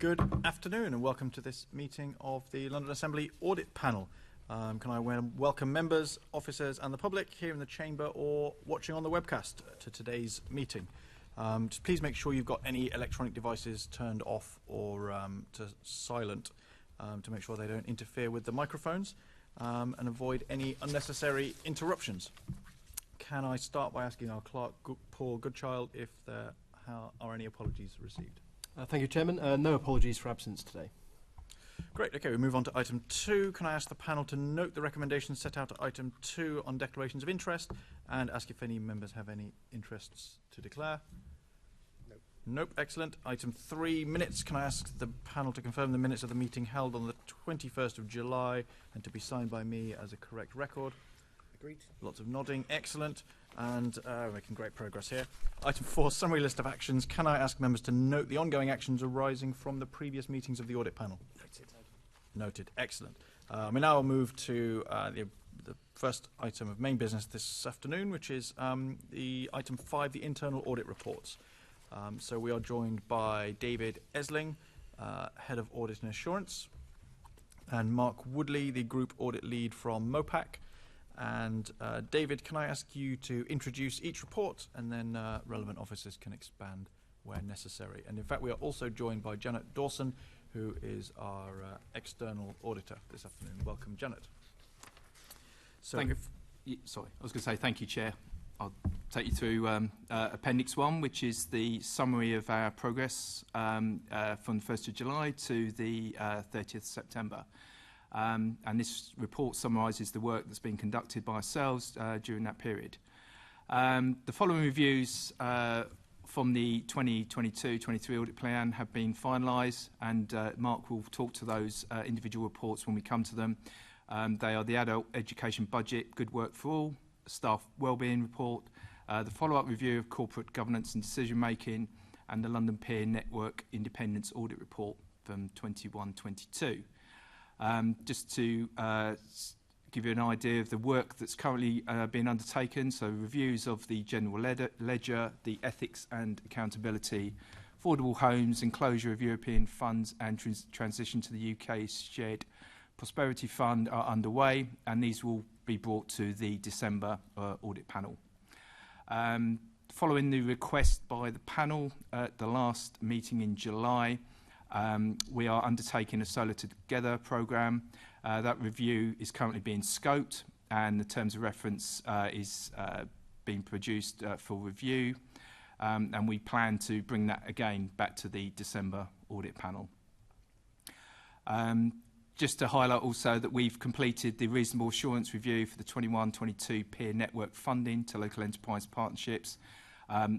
Good afternoon and welcome to this meeting of the London Assembly Audit Panel. Can I welcome members, officers and the public here in the chamber or watching on the webcast to today's meeting. Just please make sure you've got any electronic devices turned off or to silent to make sure they don't interfere with the microphones and avoid any unnecessary interruptions. Can I start by asking our clerk, Paul Goodchild, if there are any apologies received? Thank you, Chairman. No apologies for absence today. Great. Okay, we move on to item 2. Can I ask the panel to note the recommendations set out at item 2 on declarations of interest and ask if any members have any interests to declare? Nope. Nope. Excellent. Item 3, minutes. Can I ask the panel to confirm the minutes of the meeting held on the 21st of July and to be signed by me as a correct record? Agreed. Lots of nodding. Excellent. And we're making great progress here. Item 4, summary list of actions. Can I ask members to note the ongoing actions arising from the previous meetings of the audit panel? Noted. Noted. Excellent. We now move to the first item of main business this afternoon, which is the item 5, the internal audit reports. So we are joined by David Esling, Head of Audit and Assurance, and Mark Woodley, the Group Audit Lead from MOPAC. And David, can I ask you to introduce each report and then relevant officers can expand where necessary. And in fact, we are also joined by Janet Dawson, who is our external auditor this afternoon. Welcome, Janet. So sorry, I was going to say thank you, Chair. I'll take you through Appendix 1, which is the summary of our progress from the 1st of July to the 30th of September. And this report summarises the work that's been conducted by ourselves during that period. The following reviews from the 2022-23 audit plan have been finalised, and Mark will talk to those individual reports when we come to them. They are the Adult Education Budget, Good Work for All, Staff Wellbeing Report, the follow-up review of corporate governance and decision making, and the London Peer Network Independence Audit Report from 21-22. Just to give you an idea of the work that's currently being undertaken, so reviews of the general ledger, the ethics and accountability, affordable homes, enclosure of European funds and transition to the UK's shared prosperity fund are underway, and these will be brought to the December audit panel. Following the request by the panel at the last meeting in July, we are undertaking a Solar Together programme. That review is currently being scoped and the terms of reference is being produced for review, and we plan to bring that again back to the December audit panel. Just to highlight also that we've completed the reasonable assurance review for the 21-22 peer network funding to local enterprise partnerships.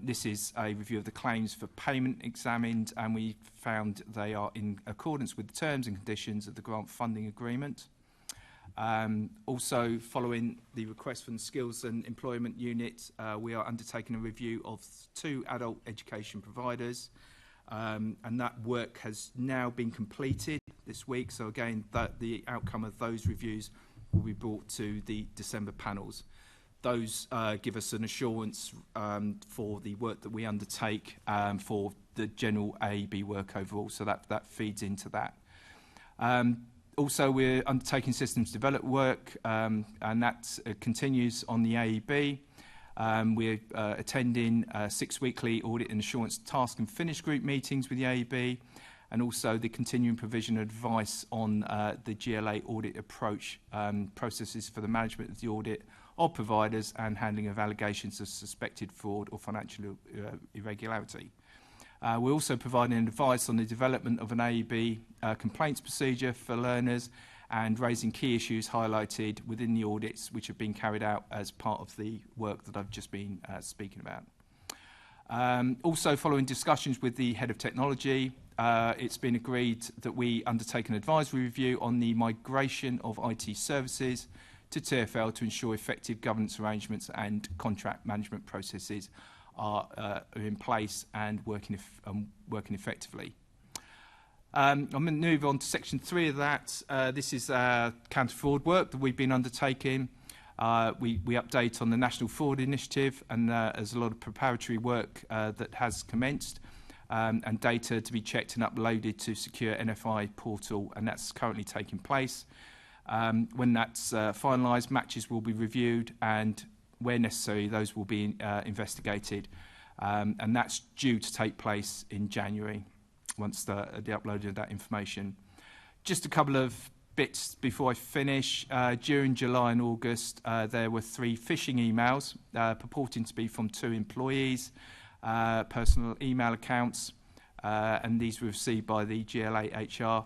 This is a review of the claims for payment examined, and we found they are in accordance with the terms and conditions of the grant funding agreement. Also, following the request from the Skills and Employment Unit, we are undertaking a review of 2 adult education providers, and that work has now been completed this week. So again, the outcome of those reviews will be brought to the December panels. Those give us an assurance for the work that we undertake for the general AEB work overall, so that feeds into that. Also, we're undertaking systems development work, and that continues on the AEB. We're attending 6 weekly audit and assurance task and finish group meetings with the AEB, and also the continuing provision of advice on the GLA audit approach, processes for the management of the audit of providers and handling of allegations of suspected fraud or financial irregularity. We're also providing advice on the development of an AEB complaints procedure for learners and raising key issues highlighted within the audits which have been carried out as part of the work that I've just been speaking about. Also, following discussions with the Head of Technology, it's been agreed that we undertake an advisory review on the migration of IT services to TfL to ensure effective governance arrangements and contract management processes are in place and working effectively. I'm going to move on to section 3 of that. This is counter-fraud work that we've been undertaking. We update on the National Fraud Initiative, and there's a lot of preparatory work that has commenced. and data to be checked and uploaded to secure NFI portal, and that's currently taking place. When that's finalised, matches will be reviewed, and where necessary, those will be investigated. And that's due to take place in January, once the upload of that information. Just a couple of bits before I finish. During July and August, there were 3 phishing emails purporting to be from 2 employees, personal email accounts, and these were received by the GLA HR.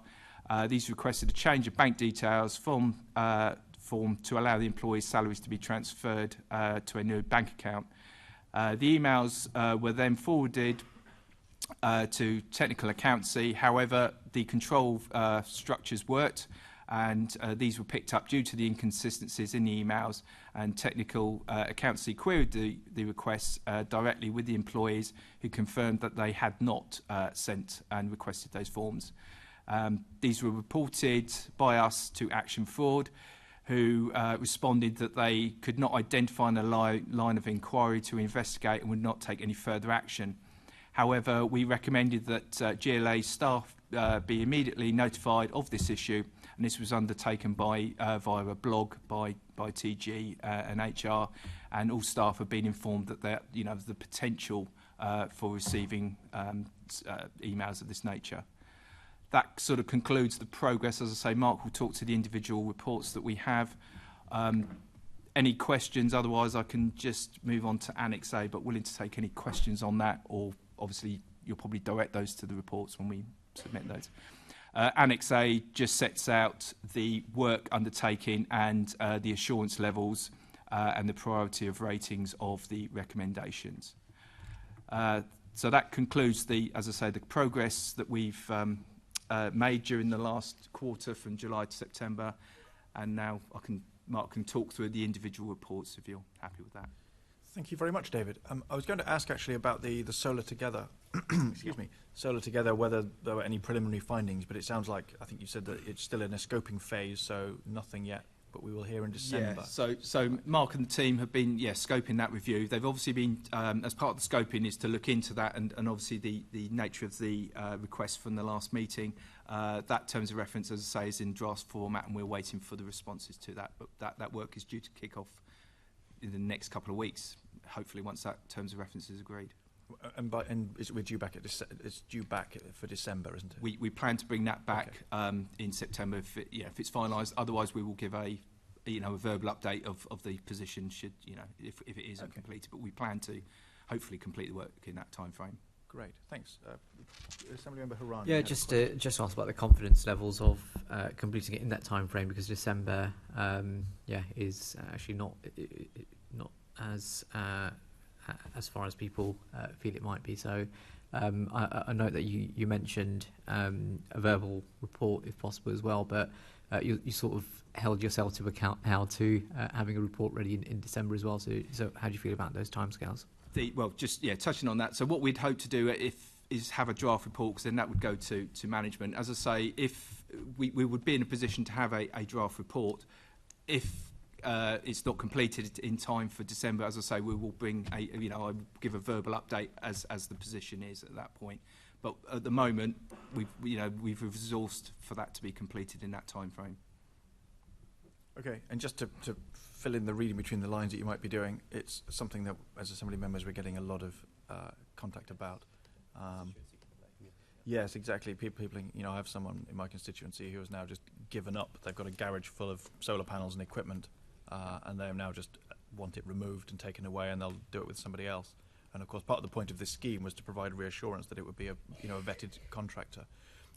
These requested a change of bank details from form to allow the employees' salaries to be transferred to a new bank account. The emails were then forwarded to technical accountancy. However, the control structures worked, and these were picked up due to the inconsistencies in the emails, and technical accountancy queried the requests directly with the employees, who confirmed that they had not sent and requested those forms. These were reported by us to Action Fraud, who responded that they could not identify a line of inquiry to investigate and would not take any further action. However, we recommended that GLA staff be immediately notified of this issue, and this was undertaken by via a blog by TG and HR, and all staff have been informed that there, the potential for receiving emails of this nature. That sort of concludes the progress. As I say, Mark will talk to the individual reports that we have. Any questions? Otherwise, I can just move on to Annex A, but willing to take any questions on that, or obviously you'll probably direct those to the reports when we submit those. Annex A just sets out the work undertaking and the assurance levels and the priority of ratings of the recommendations. So that concludes as I say, the progress that we've made during the last quarter from July to September, and now Mark can talk through the individual reports if you're happy with that. Thank you very much, David. I was going to ask actually about the Solar Together, excuse me, Solar Together, whether there were any preliminary findings, but it sounds like, I think you said that it's still in a scoping phase, so nothing yet, but we will hear in December. Yeah, so Mark and the team have been, scoping that review. They've obviously been, as part of the scoping is to look into that, and obviously the nature of the request from the last meeting. That terms of reference, as I say, is in draft format, and we're waiting for the responses to that, but that work is due to kick off in the next couple of weeks, hopefully once that terms of reference is agreed. And we're due back it's due back for December, isn't it? We plan to bring that back in September if it's finalised. Otherwise, we will give a verbal update of the position should if it isn't completed. But we plan to hopefully complete the work in that time frame. Great, thanks. Assemblymember Haran. Yeah, just ask about the confidence levels of completing it in that time frame, because December, is actually not as far as people feel it might be. So I note that you mentioned a verbal report if possible as well, but you sort of held yourself to account how to having a report ready in December as well. So how do you feel about those timescales? Touching on that. So what we'd hope to do is have a draft report, because then that would go to management. As I say, if we would be in a position to have a draft report, if it's not completed in time for December, as I say, we will bring I will give a verbal update as the position is at that point. But at the moment, we've resourced for that to be completed in that time frame. Okay, and just to fill in the reading between the lines that you might be doing, it's something that, as Assembly members, we're getting a lot of contact about. Yes, exactly. People, I have someone in my constituency who has now just given up. They've got a garage full of solar panels and equipment, and they now just want it removed and taken away, and they'll do it with somebody else. And of course, part of the point of this scheme was to provide reassurance that it would be a vetted contractor.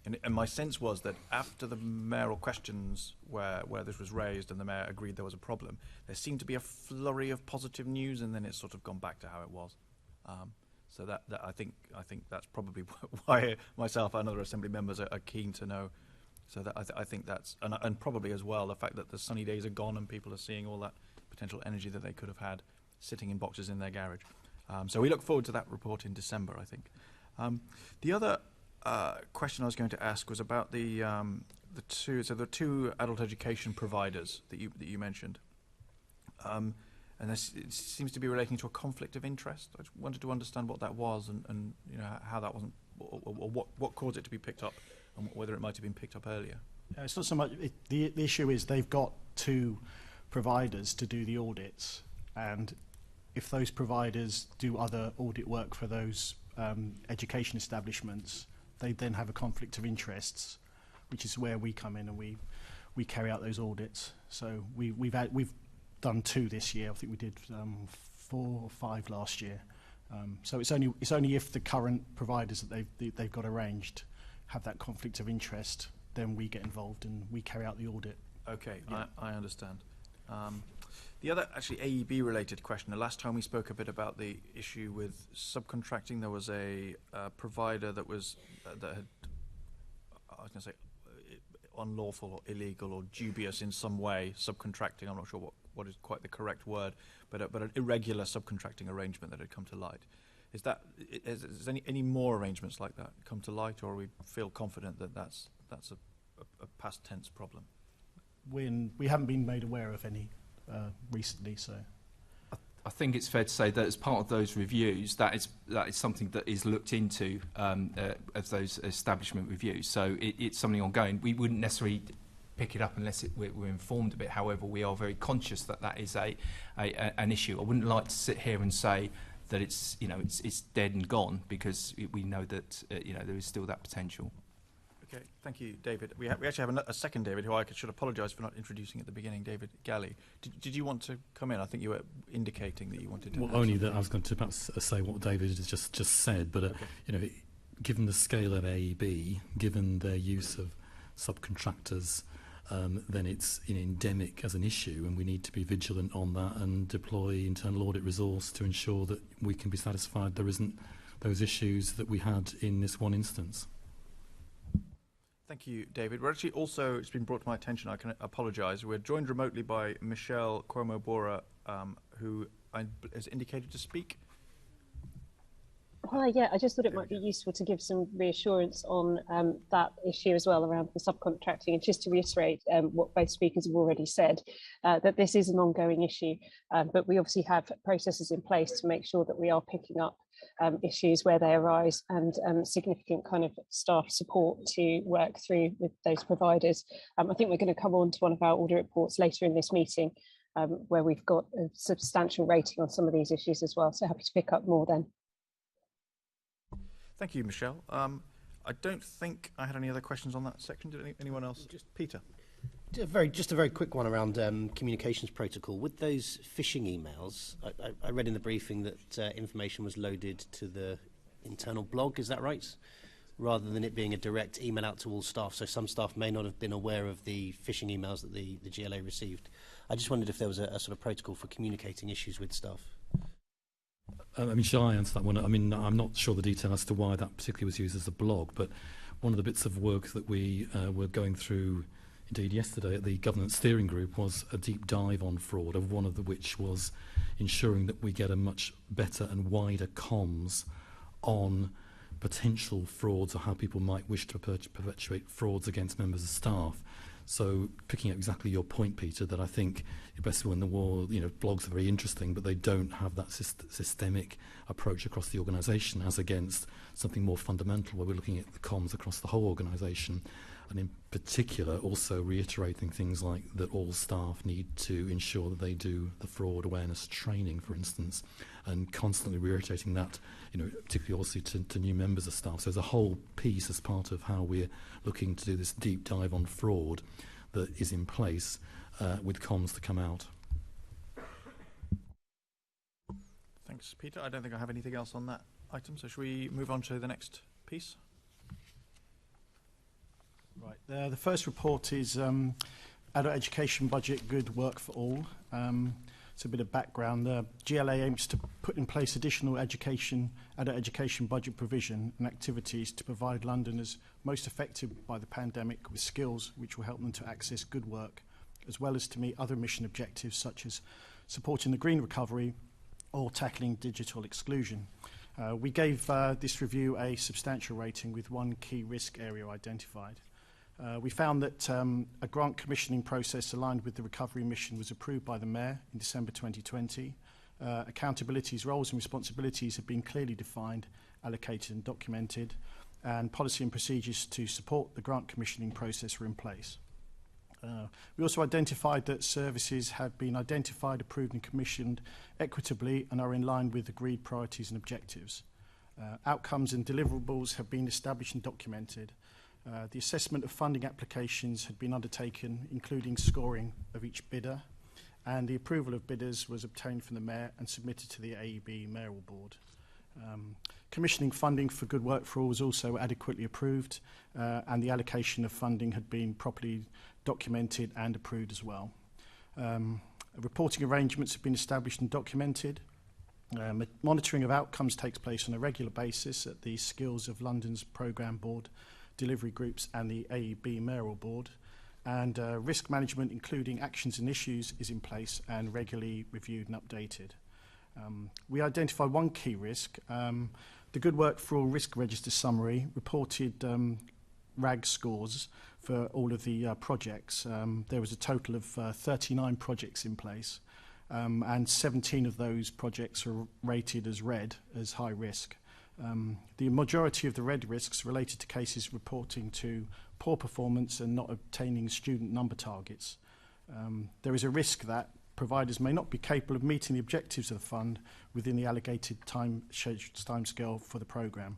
And my sense was that after the mayoral questions where this was raised and the mayor agreed there was a problem, there seemed to be a flurry of positive news, and then it's sort of gone back to how it was. So that I think that's probably why myself and other Assembly members are keen to know. So that I think that's and probably as well the fact that the sunny days are gone and people are seeing all that potential energy that they could have had sitting in boxes in their garage. So we look forward to that report in December, I think. The other question I was going to ask was about the two adult education providers that you mentioned, and it seems to be relating to a conflict of interest. I just wanted to understand what that was and how that or what caused it to be picked up, and whether it might have been picked up earlier? It's not so much. The issue is they've got 2 providers to do the audits, and if those providers do other audit work for those education establishments, they then have a conflict of interests, which is where we come in and we carry out those audits. So we've done 2 this year. I think we did 4 or 5 last year. So it's only if the current providers that they've got arranged have that conflict of interest, then we get involved and we carry out the audit. Okay, Yeah. I understand. The other actually AEB related question, the last time we spoke a bit about the issue with subcontracting, there was a provider that was that had, I was going to say, unlawful or illegal or dubious in some way, subcontracting. I'm not sure what is quite the correct word, but an irregular subcontracting arrangement that had come to light. Is any more arrangements like that come to light, or we feel confident that that's a past tense problem? We haven't been made aware of any recently, so. I think it's fair to say that as part of those reviews, that is something that is looked into as those establishment reviews. So it's something ongoing. We wouldn't necessarily pick it up unless we're informed of it. However, we are very conscious that is an issue. I wouldn't like to sit here and say that it's dead and gone, because we know that there is still that potential. Okay, thank you, David. We actually have a second David, who I should apologise for not introducing at the beginning, David Galley. Did you want to come in? I think you were indicating that you wanted to. Well, only that I was going to perhaps say what David has just said, but okay. Given the scale of AEB, given their use of subcontractors, then it's endemic as an issue, and we need to be vigilant on that and deploy internal audit resource to ensure that we can be satisfied there isn't those issues that we had in this one instance. Thank you, David. We're actually also, it's been brought to my attention, I can apologise, we're joined remotely by Michelle Cuomo-Bora, who has indicated to speak. Hi, yeah, I just thought it might be useful to give some reassurance on that issue as well around the subcontracting, and just to reiterate what both speakers have already said, that this is an ongoing issue, but we obviously have processes in place to make sure that we are picking up issues where they arise, and significant kind of staff support to work through with those providers. I think we're going to come on to one of our audit reports later in this meeting, where we've got a substantial rating on some of these issues as well, so happy to pick up more then. Thank you, Michelle. I don't think I had any other questions on that section. Did anyone else? Peter. Just a very quick one around communications protocol. With those phishing emails, I read in the briefing that information was loaded to the internal blog, is that right? Rather than it being a direct email out to all staff, so some staff may not have been aware of the phishing emails that the GLA received. I just wondered if there was a sort of protocol for communicating issues with staff. Shall I answer that one? I'm not sure the detail as to why that particularly was used as a blog, but one of the bits of work that we were going through indeed yesterday at the governance steering group was a deep dive on fraud, of one of which was ensuring that we get a much better and wider comms on potential frauds, or how people might wish to perpetuate frauds against members of staff. So picking up exactly your point, Peter, that I think best when the war, blogs are very interesting, but they don't have that systemic approach across the organisation, as against something more fundamental where we're looking at the comms across the whole organisation, and in particular also reiterating things like that all staff need to ensure that they do the fraud awareness training, for instance, and constantly reiterating that, particularly also to new members of staff. So there's a whole piece as part of how we're looking to do this deep dive on fraud that is in place with comms to come out. Thanks, Peter. I don't think I have anything else on that item, so should we move on to the next piece? Right. The first report is Adult Education Budget, Good Work for All. It's a bit of background. The GLA aims to put in place additional adult education budget provision and activities to provide Londoners most affected by the pandemic with skills which will help them to access good work, as well as to meet other mission objectives such as supporting the green recovery or tackling digital exclusion. We gave this review a substantial rating with one key risk area identified. We found that a grant commissioning process aligned with the recovery mission was approved by the Mayor in December 2020. Accountabilities, roles and responsibilities have been clearly defined, allocated and documented. and policy and procedures to support the grant commissioning process were in place. We also identified that services had been identified, approved and commissioned equitably and are in line with agreed priorities and objectives. Outcomes and deliverables have been established and documented. The assessment of funding applications had been undertaken, including scoring of each bidder, and the approval of bidders was obtained from the Mayor and submitted to the AEB Mayoral Board. Commissioning funding for Good Work for All was also adequately approved, and the allocation of funding had been properly documented and approved as well. Reporting arrangements have been established and documented. Monitoring of outcomes takes place on a regular basis at the Skills of London's Programme Board, delivery groups and the AEB Mayoral Board. And risk management, including actions and issues, is in place and regularly reviewed and updated. We identified one key risk. The Good Work for All Risk Register Summary reported RAG scores for all of the projects. There was a total of 39 projects in place, and 17 of those projects were rated as red, as high risk. The majority of the red risks related to cases reporting to poor performance and not obtaining student number targets. There is a risk that providers may not be capable of meeting the objectives of the fund within the allocated timescale for the programme.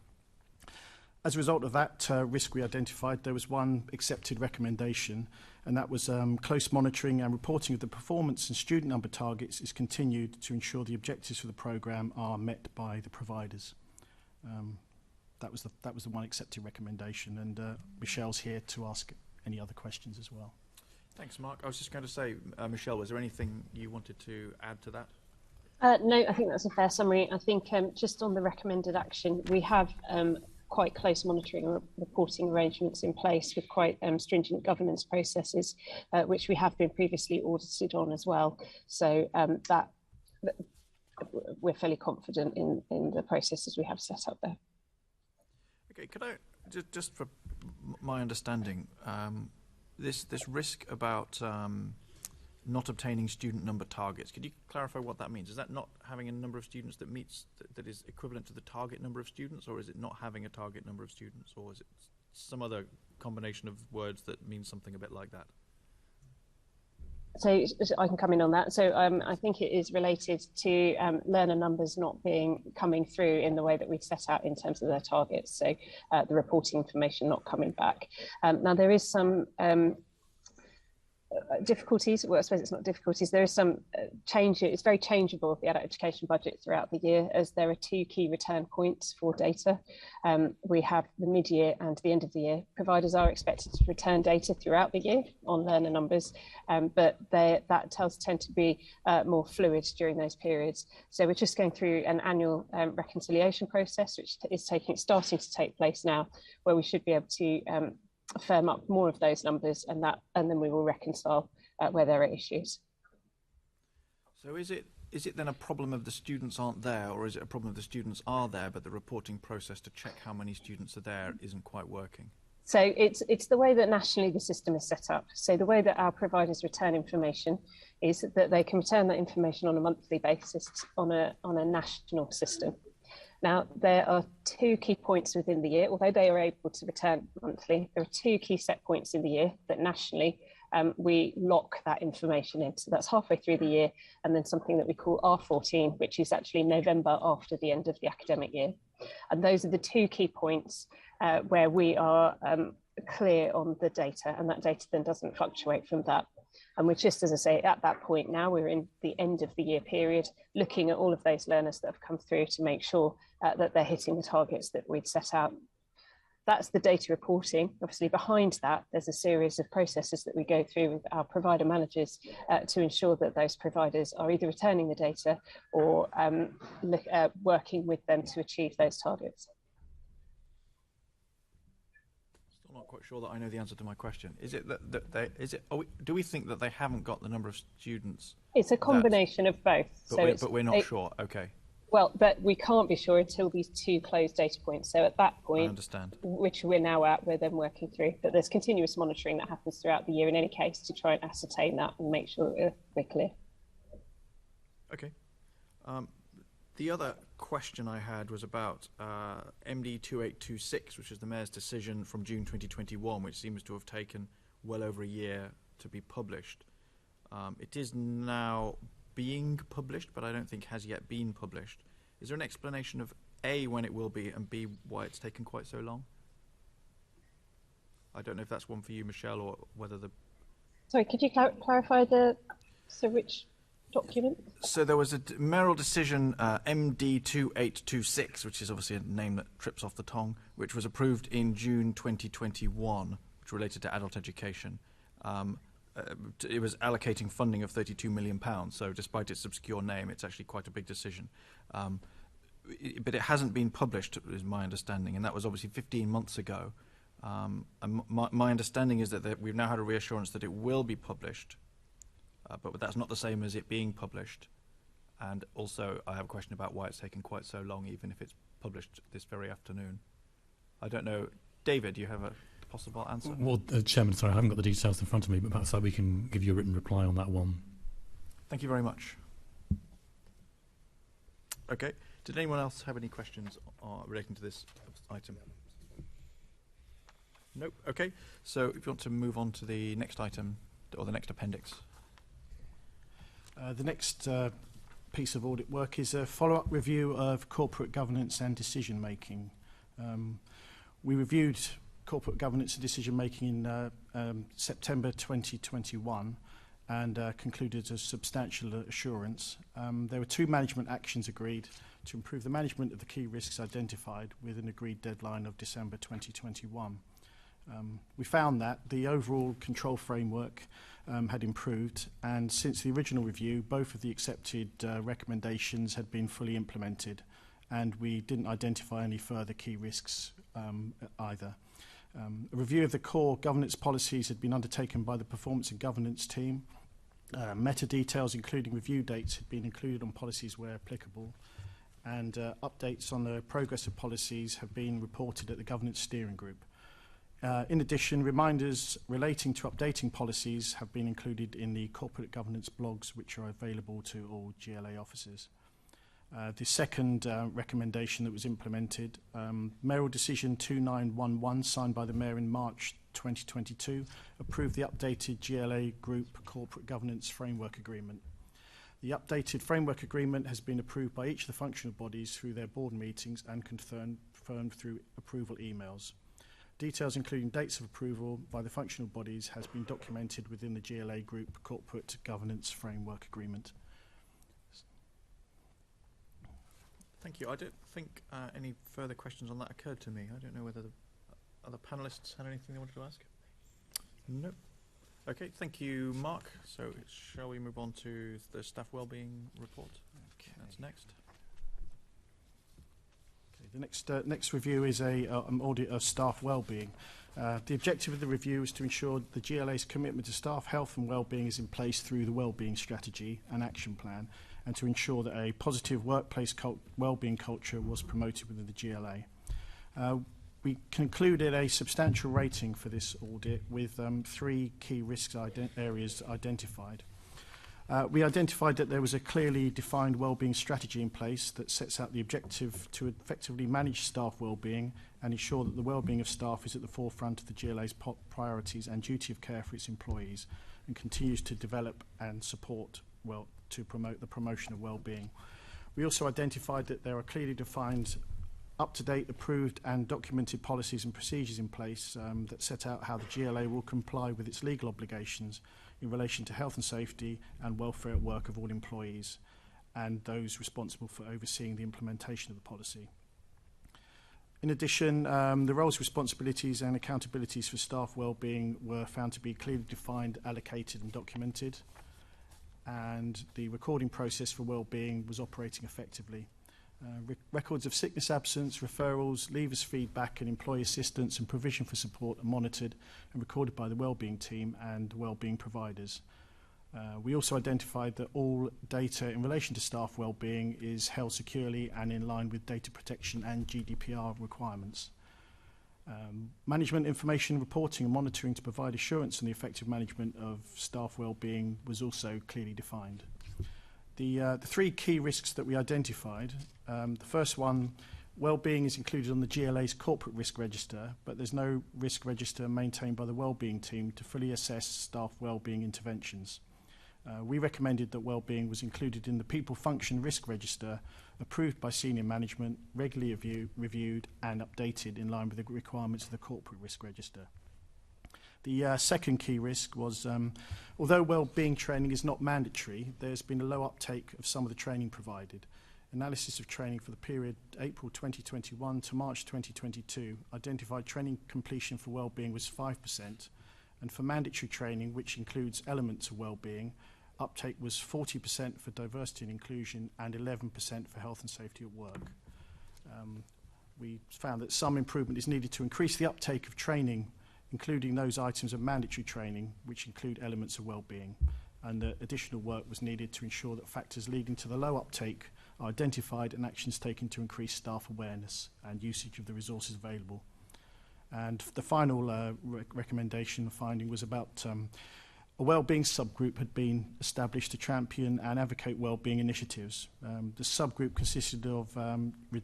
As a result of that risk we identified, there was one accepted recommendation, and that was close monitoring and reporting of the performance and student number targets is continued to ensure the objectives for the programme are met by the providers. That was the one accepted recommendation, and Michelle's here to ask any other questions as well. Thanks, Mark. I was just going to say, Michelle, was there anything you wanted to add to that? No, I think that's a fair summary. I think just on the recommended action, we have quite close monitoring and reporting arrangements in place with quite stringent governance processes, which we have been previously audited on as well. So that we're fairly confident in the processes we have set up there. Okay, could I just for my understanding, this risk about not obtaining student number targets, could you clarify what that means? Is that not having a number of students that meets that is equivalent to the target number of students, or is it not having a target number of students, or is it some other combination of words that means something a bit like that? So I can come in on that. So I think it is related to learner numbers not coming through in the way that we've set out in terms of their targets. So the reporting information not coming back. Now there is some difficulties. Well, I suppose it's not difficulties. There is some change. It's very changeable, the adult education budget throughout the year, as there are two key return points for data. We have the mid-year and the end of the year. Providers are expected to return data throughout the year on learner numbers, but that tend to be more fluid during those periods. So we're just going through an annual reconciliation process, which is starting to take place now, where we should be able to firm up more of those numbers, and then we will reconcile where there are issues. So is it then a problem of the students aren't there, or is it a problem of the students are there but the reporting process to check how many students are there isn't quite working? So it's the way that nationally the system is set up. So the way that our providers return information is that they can return that information on a monthly basis on a national system. Now, there are two key points within the year. Although they are able to return monthly, there are two key set points in the year that nationally we lock that information in. So that's halfway through the year, and then something that we call R14, which is actually November after the end of the academic year. And those are the two key points where we are clear on the data, and that data then doesn't fluctuate from that. And we're just, as I say, at that point now, we're in the end of the year period, looking at all of those learners that have come through to make sure that they're hitting the targets that we'd set out. That's the data reporting. Obviously, behind that, there's a series of processes that we go through with our provider managers to ensure that those providers are either returning the data or working with them to achieve those targets. Still not quite sure that I know the answer to my question. Is it do we think that they haven't got the number of students? It's a combination of both. But we're not sure. Okay. Well, but we can't be sure until these two closed data points. So at that point, I understand, which we're now at, we're then working through. But there's continuous monitoring that happens throughout the year in any case to try and ascertain that and make sure that we're clear. Okay. The other question I had was about MD 2826, which is the Mayor's decision from June 2021, which seems to have taken well over a year to be published. It is now being published, but I don't think has yet been published. Is there an explanation of A, when it will be, and B, why it's taken quite so long? I don't know if that's one for you, Michelle, or whether the... Sorry, could you clarify which document? So there was a mayoral decision, MD 2826, which is obviously a name that trips off the tongue, which was approved in June 2021, which related to adult education. It was allocating funding of £32 million, so despite its obscure name, it's actually quite a big decision. But it hasn't been published, is my understanding, and that was obviously 15 months ago. And my understanding is that we've now had a reassurance that it will be published, but that's not the same as it being published. And also, I have a question about why it's taken quite so long, even if it's published this very afternoon. I don't know. David, do you have a possible answer? Well, Chairman, sorry, I haven't got the details in front of me, but perhaps we can give you a written reply on that one. Thank you very much. Okay. Did anyone else have any questions relating to this item? Nope. Okay. So if you want to move on to the next item, or the next appendix. The next piece of audit work is a follow-up review of corporate governance and decision-making. We reviewed corporate governance and decision-making in September 2021 and concluded a substantial assurance. There were 2 management actions agreed to improve the management of the key risks identified with an agreed deadline of December 2021. We found that the overall control framework had improved, and since the original review, both of the accepted recommendations had been fully implemented, and we didn't identify any further key risks either. A review of the core governance policies had been undertaken by the performance and governance team. Meta details, including review dates, had been included on policies where applicable, and updates on the progress of policies have been reported at the governance steering group. In addition, reminders relating to updating policies have been included in the corporate governance blogs, which are available to all GLA officers. The second recommendation that was implemented, Mayoral Decision 2911, signed by the Mayor in March 2022, approved the updated GLA Group Corporate Governance Framework Agreement. The updated framework agreement has been approved by each of the functional bodies through their board meetings and confirmed through approval emails. Details including dates of approval by the functional bodies has been documented within the GLA Group Corporate Governance Framework Agreement. Thank you. I don't think any further questions on that occurred to me. I don't know whether the other panellists had anything they wanted to ask. No. Okay, thank you, Mark. So shall we move on to the staff wellbeing report? Okay. That's next. The next review is an audit of staff wellbeing. The objective of the review is to ensure the GLA's commitment to staff health and wellbeing is in place through the wellbeing strategy and action plan, and to ensure that a positive workplace wellbeing culture was promoted within the GLA. We concluded a substantial rating for this audit with 3 key risks areas identified. We identified that there was a clearly defined wellbeing strategy in place that sets out the objective to effectively manage staff wellbeing and ensure that the wellbeing of staff is at the forefront of the GLA's priorities and duty of care for its employees, and continues to develop and support to promote the promotion of wellbeing. We also identified that there are clearly defined, up-to-date, approved and documented policies and procedures in place that set out how the GLA will comply with its legal obligations in relation to health and safety and welfare at work of all employees and those responsible for overseeing the implementation of the policy. In addition, the roles, responsibilities and accountabilities for staff wellbeing were found to be clearly defined, allocated and documented, and the recording process for wellbeing was operating effectively. Records of sickness absence, referrals, leavers feedback and employee assistance and provision for support are monitored and recorded by the wellbeing team and wellbeing providers. We also identified that all data in relation to staff wellbeing is held securely and in line with data protection and GDPR requirements. Management information reporting and monitoring to provide assurance on the effective management of staff wellbeing was also clearly defined. The three key risks that we identified, the first one, wellbeing is included on the GLA's corporate risk register, but there's no risk register maintained by the wellbeing team to fully assess staff wellbeing interventions. We recommended that wellbeing was included in the people function risk register, approved by senior management, regularly reviewed and updated in line with the requirements of the corporate risk register. The second key risk was, although wellbeing training is not mandatory, there's been a low uptake of some of the training provided. Analysis of training for the period April 2021 to March 2022 identified training completion for wellbeing was 5%, and for mandatory training, which includes elements of wellbeing, uptake was 40% for diversity and inclusion and 11% for health and safety at work. We found that some improvement is needed to increase the uptake of training, including those items of mandatory training, which include elements of wellbeing, and that additional work was needed to ensure that factors leading to the low uptake are identified and actions taken to increase staff awareness and usage of the resources available. And the final recommendation finding was about a wellbeing subgroup had been established to champion and advocate wellbeing initiatives. The subgroup consisted of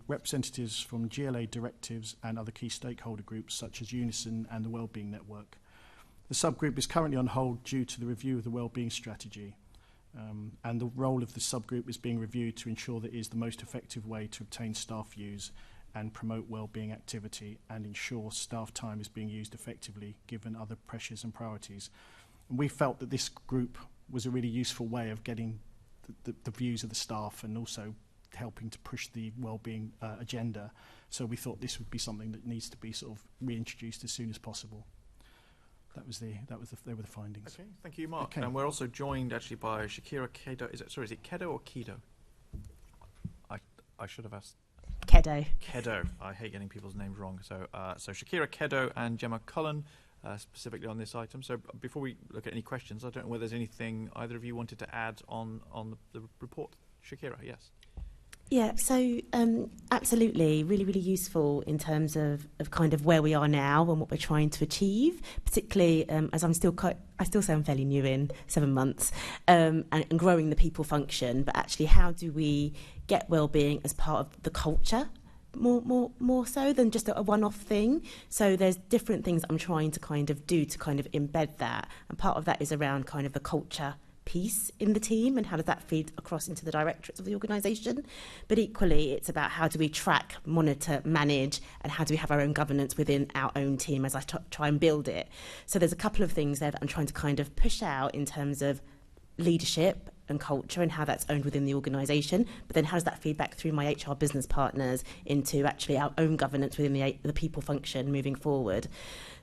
representatives from GLA directives and other key stakeholder groups such as Unison and the Wellbeing Network. The subgroup is currently on hold due to the review of the wellbeing strategy, and the role of the subgroup is being reviewed to ensure that it is the most effective way to obtain staff views and promote wellbeing activity and ensure staff time is being used effectively given other pressures and priorities. And we felt that this group was a really useful way of getting the views of the staff and also helping to push the wellbeing agenda. So we thought this would be something that needs to be sort of reintroduced as soon as possible. They were the findings. Okay, thank you, Mark. Okay. And we're also joined actually by Shakira Kedo. Is it Kedo or Kedo? I should have asked. Kedo. Kedo. I hate getting people's names wrong. So Shakira Kedo and Gemma Cullen, specifically on this item. So before we look at any questions, I don't know whether there's anything either of you wanted to add on the report. Shakira, yes. Yeah, so absolutely, really, really useful in terms of kind of where we are now and what we're trying to achieve, particularly as I still say I'm fairly new in 7 months, and growing the people function, but actually how do we get wellbeing as part of the culture more so than just a one-off thing. So there's different things I'm trying to kind of do to kind of embed that, and part of that is around kind of the culture piece in the team and how does that feed across into the directorates of the organisation. But equally, it's about how do we track, monitor, manage, and how do we have our own governance within our own team as I try and build it. So there's a couple of things there that I'm trying to kind of push out in terms of leadership and culture and how that's owned within the organisation, but then how does that feed back through my HR business partners into actually our own governance within the people function moving forward.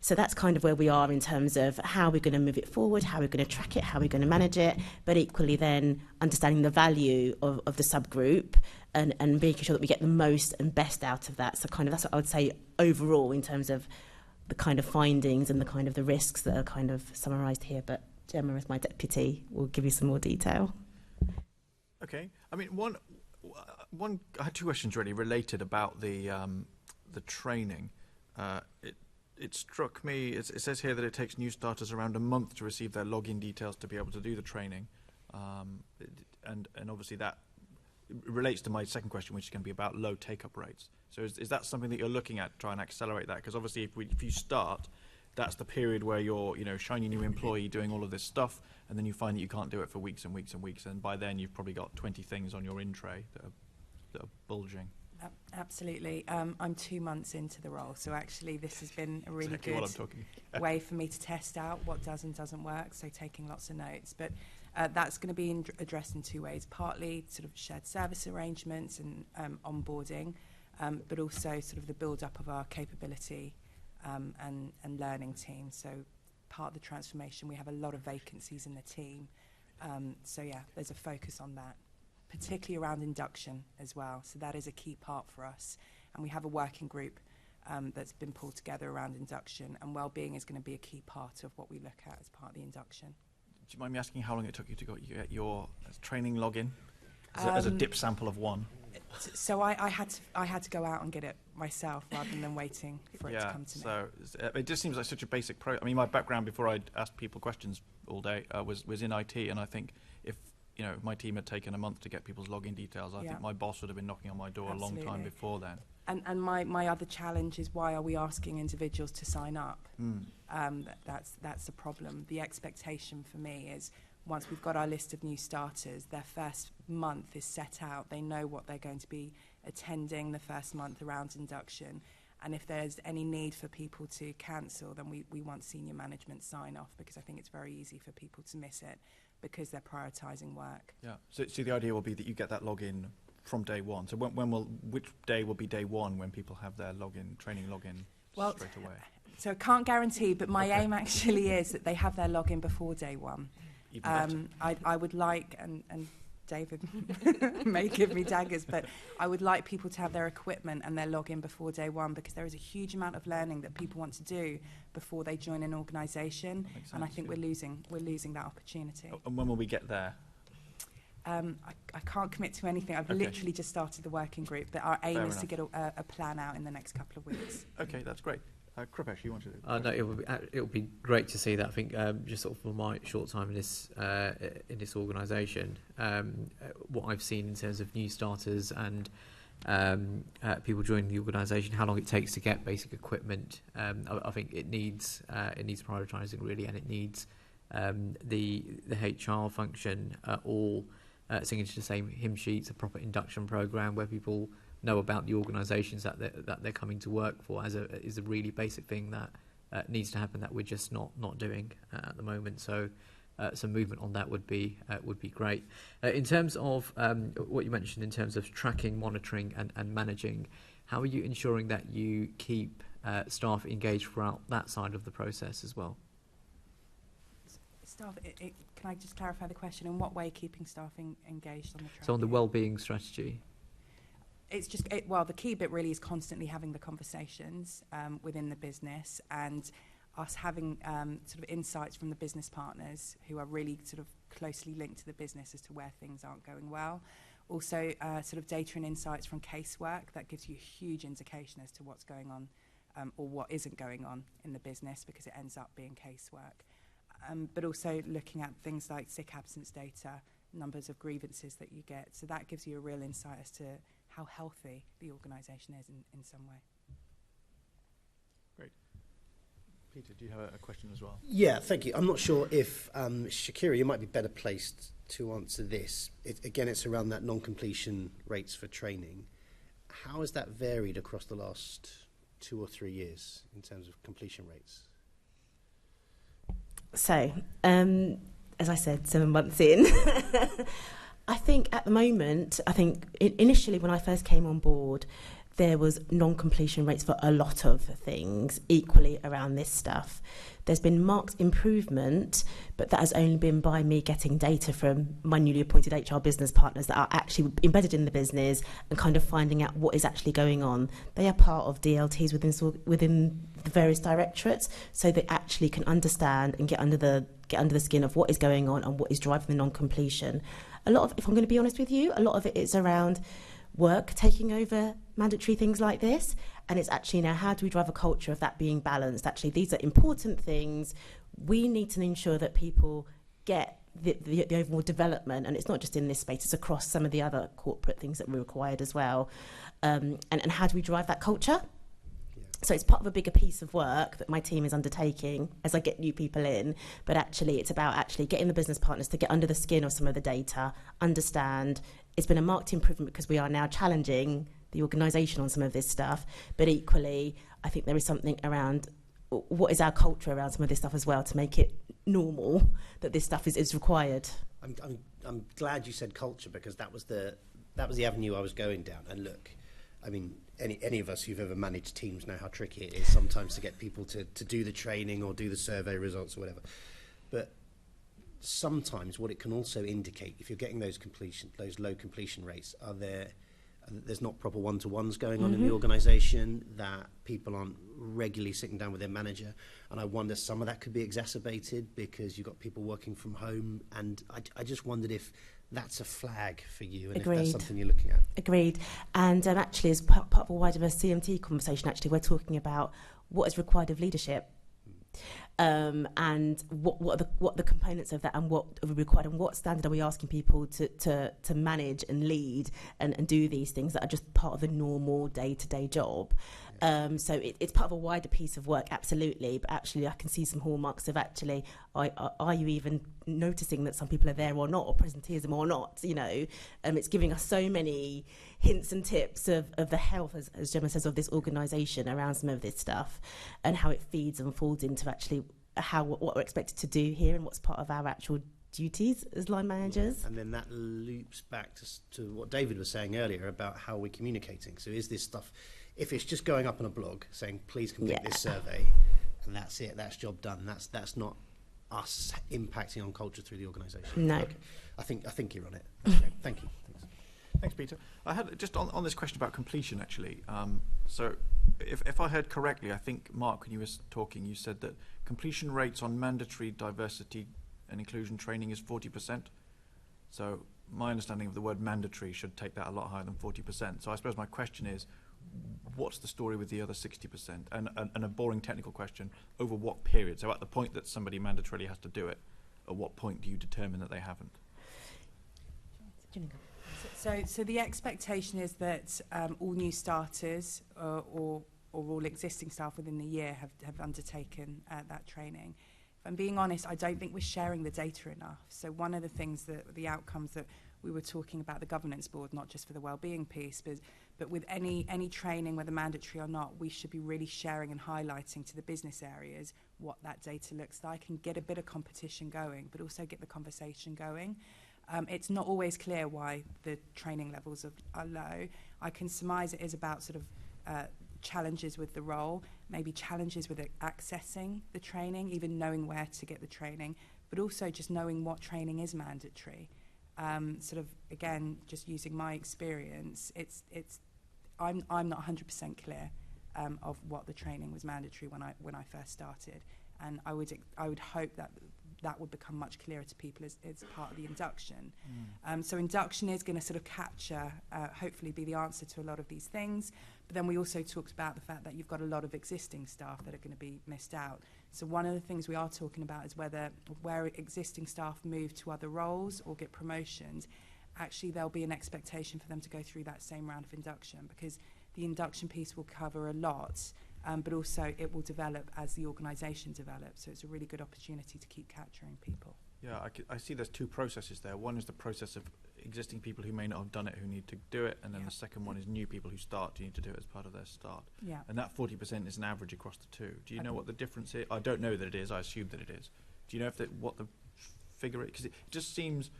So that's kind of where we are in terms of how we're going to move it forward, how we're going to track it, how we're going to manage it, but equally then understanding the value of the subgroup and making sure that we get the most and best out of that. So kind of that's what I would say overall in terms of the kind of findings and the kind of the risks that are kind of summarised here. But Gemma, as my deputy, will give you some more detail. Okay. I mean, I had two questions really related about the training. It struck me, it says here that it takes new starters around a month to receive their login details to be able to do the training. And obviously that relates to my second question, which is going to be about low take-up rates. So is that something that you're looking at to try and accelerate that? Because obviously if you start, that's the period where you're, shiny new employee doing all of this stuff, and then you find that you can't do it for weeks and weeks and weeks, and by then you've probably got 20 things on your in tray that are bulging. Absolutely. I'm 2 months into the role, so actually this has been a really exactly good way for me to test out what does and doesn't work, so taking lots of notes. But that's going to be addressed in two ways, partly sort of shared service arrangements and onboarding, but also sort of the build-up of our capability and learning team. So part of the transformation, we have a lot of vacancies in the team. So yeah, there's a focus on that, particularly around induction as well. So that is a key part for us. And we have a working group that's been pulled together around induction, and wellbeing is going to be a key part of what we look at as part of the induction. Do you mind me asking how long it took you to get your training login as a dip sample of one? So I had to go out and get it myself rather than waiting for it to come to me. So it just seems like such a basic I mean, my background before I asked people questions all day was in IT, and I think if you know, if my team had taken a month to get people's login details, I Yeah. think my boss would have been knocking on my door a long time Absolutely. before then. And my other challenge is, why are we asking individuals to sign up? That's the problem. The expectation for me is, once we've got our list of new starters, their first month is set out. They know what they're going to be attending the first month around induction. And if there's any need for people to cancel, then we want senior management sign off, because I think it's very easy for people to miss it because they're prioritising work. Yeah. So the idea will be that you get that login from day one. So which day will be day one when people have their training login straight away? So I can't guarantee, but my aim actually is that they have their login before day one. Even better. I would like, and David may give me daggers, but I would like people to have their equipment and their login before day one, because there is a huge amount of learning that people want to do before they join an organisation, and I think we're losing that opportunity. And when will we get there? I can't commit to anything. I've literally just started the working group, but our aim is to get a plan out in the next couple of weeks. Okay, that's great. Kripesh, you wanted to? No, it would be great to see that. I think just sort of from my short time in this organisation, what I've seen in terms of new starters and people joining the organisation, how long it takes to get basic equipment. I think it needs prioritising really, and it needs the HR function all singing to the same hymn sheets, a proper induction programme where people know about the organisations that they're coming to work for is a really basic thing that needs to happen, that we're just not doing at the moment. So some movement on that would be great. In terms of what you mentioned in terms of tracking, monitoring and managing, how are you ensuring that you keep staff engaged throughout that side of the process as well? Staff, can I just clarify the question? In what way keeping staff engaged on the tracking? So on the wellbeing strategy. It's just, the key bit really is constantly having the conversations within the business, and us having sort of insights from the business partners who are really sort of closely linked to the business as to where things aren't going well. Also, sort of data and insights from casework that gives you a huge indication as to what's going on or what isn't going on in the business, because it ends up being casework. But also looking at things like sick absence data, numbers of grievances that you get. So that gives you a real insight as to how healthy the organisation is in some way. Great. Peter, do you have a question as well? Yeah, thank you. I'm not sure if, Shakira, you might be better placed to answer this. Again, it's around that non-completion rates for training. How has that varied across the last 2 or 3 years in terms of completion rates? So, as I said, 7 months in, I think at the moment, initially when I first came on board, there was non-completion rates for a lot of things, equally around this stuff. There's been marked improvement, but that has only been by me getting data from my newly appointed HR business partners that are actually embedded in the business and kind of finding out what is actually going on. They are part of DLTs within the various directorates, so they actually can understand and get under the skin of what is going on and what is driving the non-completion. A lot of, if I'm going to be honest with you, a lot of it is around work taking over mandatory things like this, and it's actually now how do we drive a culture of that being balanced. Actually, these are important things. We need to ensure that people get the overall development, and it's not just in this space, it's across some of the other corporate things that we're required as well. And how do we drive that culture? So it's part of a bigger piece of work that my team is undertaking as I get new people in. But actually, it's about actually getting the business partners to get under the skin of some of the data, understand. It's been a marked improvement because we are now challenging the organisation on some of this stuff. But equally, I think there is something around what is our culture around some of this stuff as well to make it normal that this stuff is required. I'm glad you said culture, because that was the avenue I was going down. And look, I mean, any of us who've ever managed teams know how tricky it is sometimes to get people to do the training or do the survey results or whatever. But sometimes what it can also indicate, if you're getting those low completion rates, there's not proper one-to-ones going on in the organisation, that people aren't regularly sitting down with their manager. And I wonder, some of that could be exacerbated because you've got people working from home. And I just wondered if that's a flag for you, and Agreed. if that's something you're looking at. Agreed. And actually, as part of a wider CMT conversation, actually, we're talking about what is required of leadership. and what are the components of that, and what are we required, and what standard are we asking people to manage and lead and do these things that are just part of the normal day-to-day job. So it's part of a wider piece of work, absolutely, but actually I can see some hallmarks of actually, are you even noticing that some people are there or not, or presenteeism or not, you know? It's giving us so many hints and tips of the health, as Gemma says, of this organisation around some of this stuff, and how it feeds and folds into actually what we're expected to do here and what's part of our actual duties as line managers. Yeah, and then that loops back to what David was saying earlier about how we're communicating. So is this stuff, if it's just going up on a blog saying please complete this survey and that's it, that's job done, that's not us impacting on culture through the organisation. No. Okay. I think you're on it. Okay. Thank you. Thanks, Peter. I had just on this question about completion, actually. So if I heard correctly, I think, Mark, when you were talking, you said that completion rates on mandatory diversity and inclusion training is 40%. So my understanding of the word mandatory should take that a lot higher than 40%. So I suppose my question is, what's the story with the other 60%? And a boring technical question, over what period? So at the point that somebody mandatorily has to do it, at what point do you determine that they haven't? So the expectation is that all new starters or all existing staff within the year have undertaken that training. If I'm being honest, I don't think we're sharing the data enough. So one of the things the outcomes that we were talking about the governance board, not just for the wellbeing piece, but with any training, whether mandatory or not, we should be really sharing and highlighting to the business areas what that data looks like and get a bit of competition going, but also get the conversation going. It's not always clear why the training levels are low. I can surmise it is about sort of challenges with the role, maybe challenges with accessing the training, even knowing where to get the training, but also just knowing what training is mandatory. Sort of, again, just using my experience, I'm not 100% clear of what the training was mandatory when I first started, and I would hope that would become much clearer to people as part of the induction. So induction is going to sort of capture, hopefully be the answer to a lot of these things. But then we also talked about the fact that you've got a lot of existing staff that are going to be missed out. So one of the things we are talking about is where existing staff move to other roles or get promotions, actually there'll be an expectation for them to go through that same round of induction, because the induction piece will cover a lot. But also it will develop as the organisation develops. So it's a really good opportunity to keep capturing people. Yeah, I see there's two processes there. One is the process of existing people who may not have done it who need to do it, and then the second one is new people who need to do it as part of their start. Yeah. And that 40% is an average across the two. Do you know what the difference is? I don't know that it is. I assume that it is. Do you know what the figure is? Because it just seems,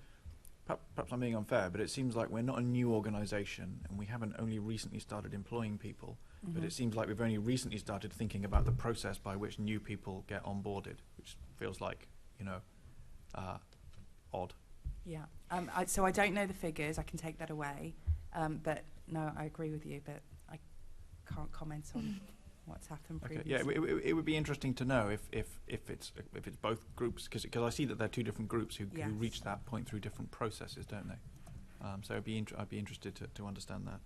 perhaps I'm being unfair, but it seems like we're not a new organisation and we haven't only recently started employing people. But it seems like we've only recently started thinking about the process by which new people get onboarded, which feels like, odd. Yeah. So I don't know the figures. I can take that away. But no, I agree with you. But I can't comment on what's happened previously. Okay. Yeah, it would be interesting to know if it's both groups, because I see that there are two different groups who reach that point through different processes, don't they? So I'd be interested to understand that.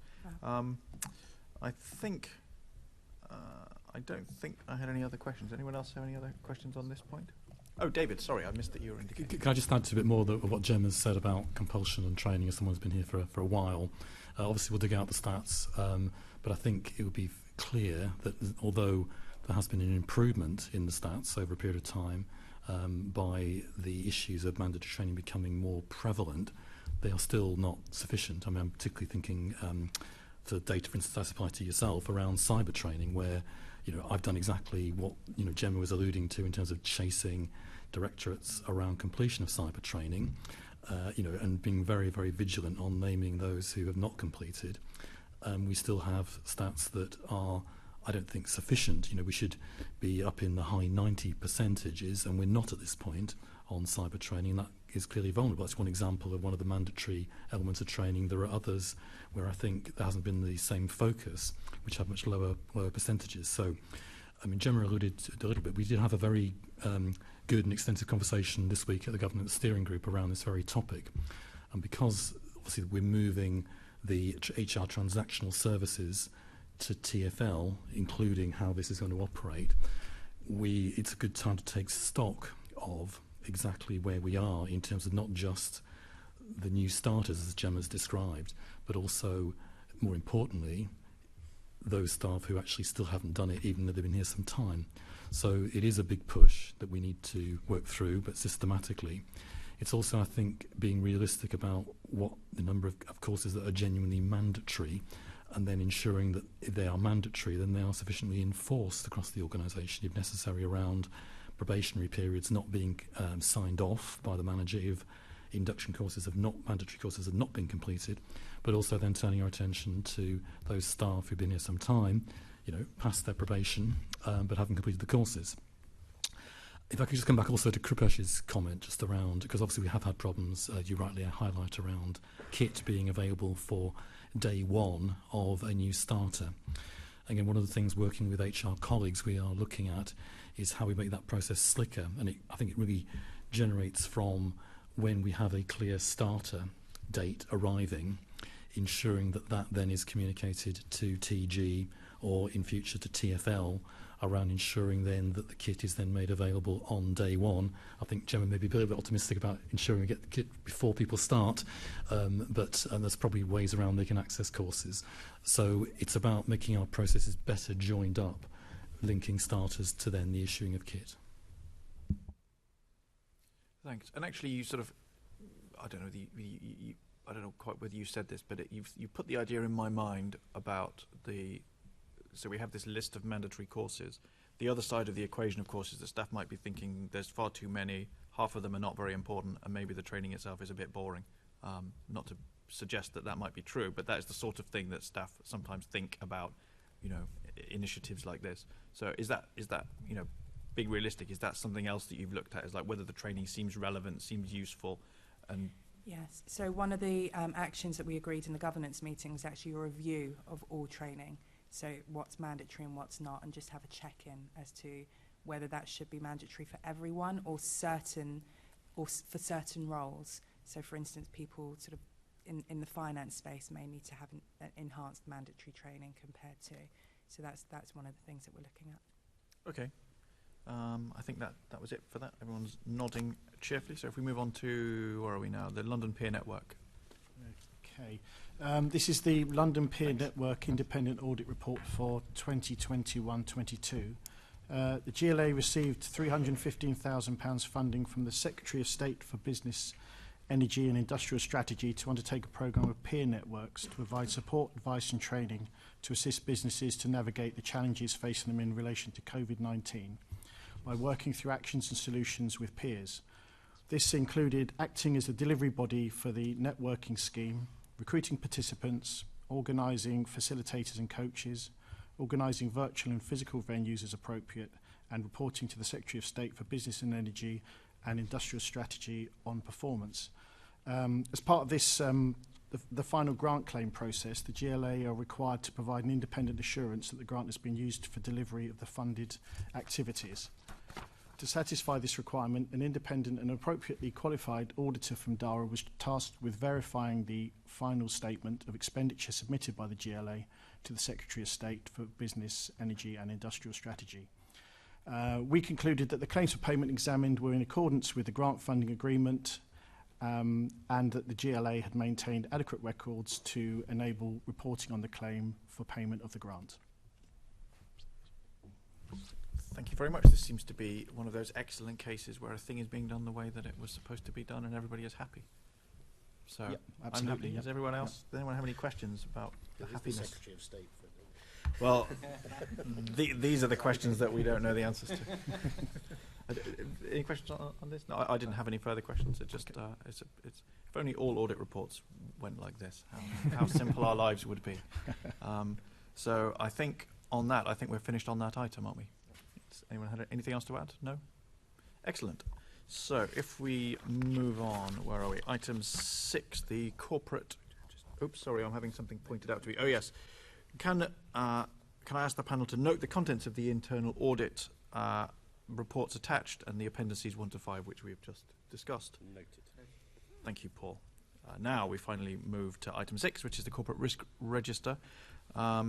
I don't think I had any other questions. Anyone else have any other questions on this point? Oh, David, sorry, I missed that you were indicating. Can I just add to a bit more of what Gemma's said about compulsion and training, as someone who's been here for a while? Obviously, we'll dig out the stats, but I think it would be clear that although there has been an improvement in the stats over a period of time by the issues of mandatory training becoming more prevalent, they are still not sufficient. I mean, I'm particularly thinking the data, for instance, I supply to yourself around cyber training, where I've done exactly what Gemma was alluding to in terms of chasing directorates around completion of cyber training, and being very, very vigilant on naming those who have not completed. We still have stats that are, I don't think, sufficient. We should be up in the high 90%, and we're not at this point on cyber training. That is clearly vulnerable. That's one example of one of the mandatory elements of training. There are others where I think there hasn't been the same focus, which have much lower percentages. So, I mean, Gemma alluded to it a little bit. We did have a very good and extensive conversation this week at the Governance Steering Group around this very topic. And because, obviously, we're moving the HR transactional services to TfL, including how this is going to operate, it's a good time to take stock of exactly where we are in terms of not just the new starters, as Gemma's described, but also, more importantly, those staff who actually still haven't done it, even though they've been here some time. So it is a big push that we need to work through, but systematically. It's also, I think, being realistic about what the number of courses that are genuinely mandatory, and then ensuring that if they are mandatory, then they are sufficiently enforced across the organisation, if necessary, around probationary periods not being signed off by the manager if induction courses have not, mandatory courses have not been completed, but also then turning our attention to those staff who've been here some time, past their probation, but haven't completed the courses. If I could just come back also to Krupesh's comment just around, because obviously we have had problems, you rightly highlight, around kit being available for day one of a new starter. Again, one of the things working with HR colleagues we are looking at is how we make that process slicker, and I think it really generates from when we have a clear starter date arriving, ensuring that that then is communicated to TG or in future to TfL, around ensuring then that the kit is then made available on day one. I think Gemma may be a little bit optimistic about ensuring we get the kit before people start, but there's probably ways around they can access courses. So it's about making our processes better joined up, linking starters to then the issuing of kit. Thanks. And actually, you sort of, I don't know, I don't know quite whether you said this, but you put the idea in my mind about so we have this list of mandatory courses. The other side of the equation, of course, is that staff might be thinking there's far too many, half of them are not very important, and maybe the training itself is a bit boring. Not to suggest that might be true, but that is the sort of thing that staff sometimes think about, initiatives like this. So is that being realistic, is that something else that you've looked at, is like whether the training seems relevant, seems useful? And yes, so one of the actions that we agreed in the governance meeting was actually a review of all training. So what's mandatory and what's not, and just have a check-in as to whether that should be mandatory for everyone or for certain roles. So for instance, people sort of in the finance space may need to have an enhanced mandatory training compared to. So that's one of the things that we're looking at. Okay. I think that was it for that. Everyone's nodding cheerfully. So if we move on to, where are we now? The London Peer Network. Okay. This is the London Peer Network Independent Audit Report for 2021-22. The GLA received £315,000 funding from the Secretary of State for Business, Energy and Industrial Strategy to undertake a programme of peer networks to provide support, advice and training to assist businesses to navigate the challenges facing them in relation to COVID-19 by working through actions and solutions with peers. This included acting as the delivery body for the networking scheme, recruiting participants, organising facilitators and coaches, organising virtual and physical venues as appropriate, and reporting to the Secretary of State for Business and Energy and Industrial Strategy on performance. As part of this, the final grant claim process, the GLA are required to provide an independent assurance that the grant has been used for delivery of the funded activities. To satisfy this requirement, an independent and appropriately qualified auditor from DARA was tasked with verifying the final statement of expenditure submitted by the GLA to the Secretary of State for Business, Energy and Industrial Strategy. We concluded that the claims for payment examined were in accordance with the grant funding agreement and that the GLA had maintained adequate records to enable reporting on the claim for payment of the grant. Thank you very much. This seems to be one of those excellent cases where a thing is being done the way that it was supposed to be done and everybody is happy. So yep, I'm happy. Yep. Does everyone else? Does anyone have any questions about the happiness? The Secretary of State for well, these are the questions that we don't know the answers to. Any questions on this? No, I didn't have any further questions. It just it's if only all audit reports went like this, how simple our lives would be. So I think on that, I think we're finished on that item, aren't we? Anyone had anything else to add? No? Excellent. So if we move on, where are we? Item 6, the corporate... Oops, sorry, I'm having something pointed out to me. Oh, yes. Can I ask the panel to note the contents of the internal audit reports attached and the appendices 1 to 5, which we've just discussed? Noted. Thank you, Paul. Now we finally move to item 6, which is the corporate risk register. I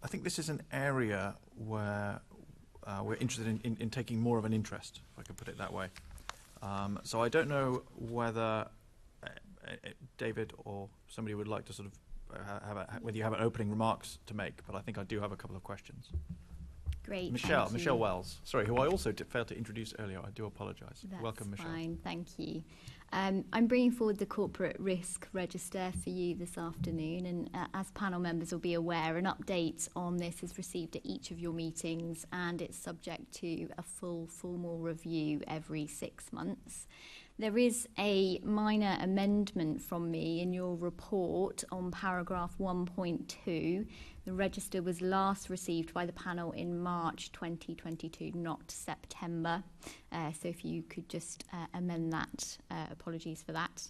I think this is an area where we're interested in taking more of an interest, if I could put it that way. So I don't know whether David or somebody would like to sort of whether you have an opening remarks to make, but I think I do have a couple of questions. Great. Michelle Wells, sorry, who I also failed to introduce earlier. I do apologise. That's Welcome, Michelle. Fine, thank you. I'm bringing forward the corporate risk register for you this afternoon, and as panel members will be aware, an update on this is received at each of your meetings, and it's subject to a full formal review every 6 months. There is a minor amendment from me in your report on paragraph 1.2. The register was last received by the panel in March 2022, not September. So if you could just amend that, apologies for that.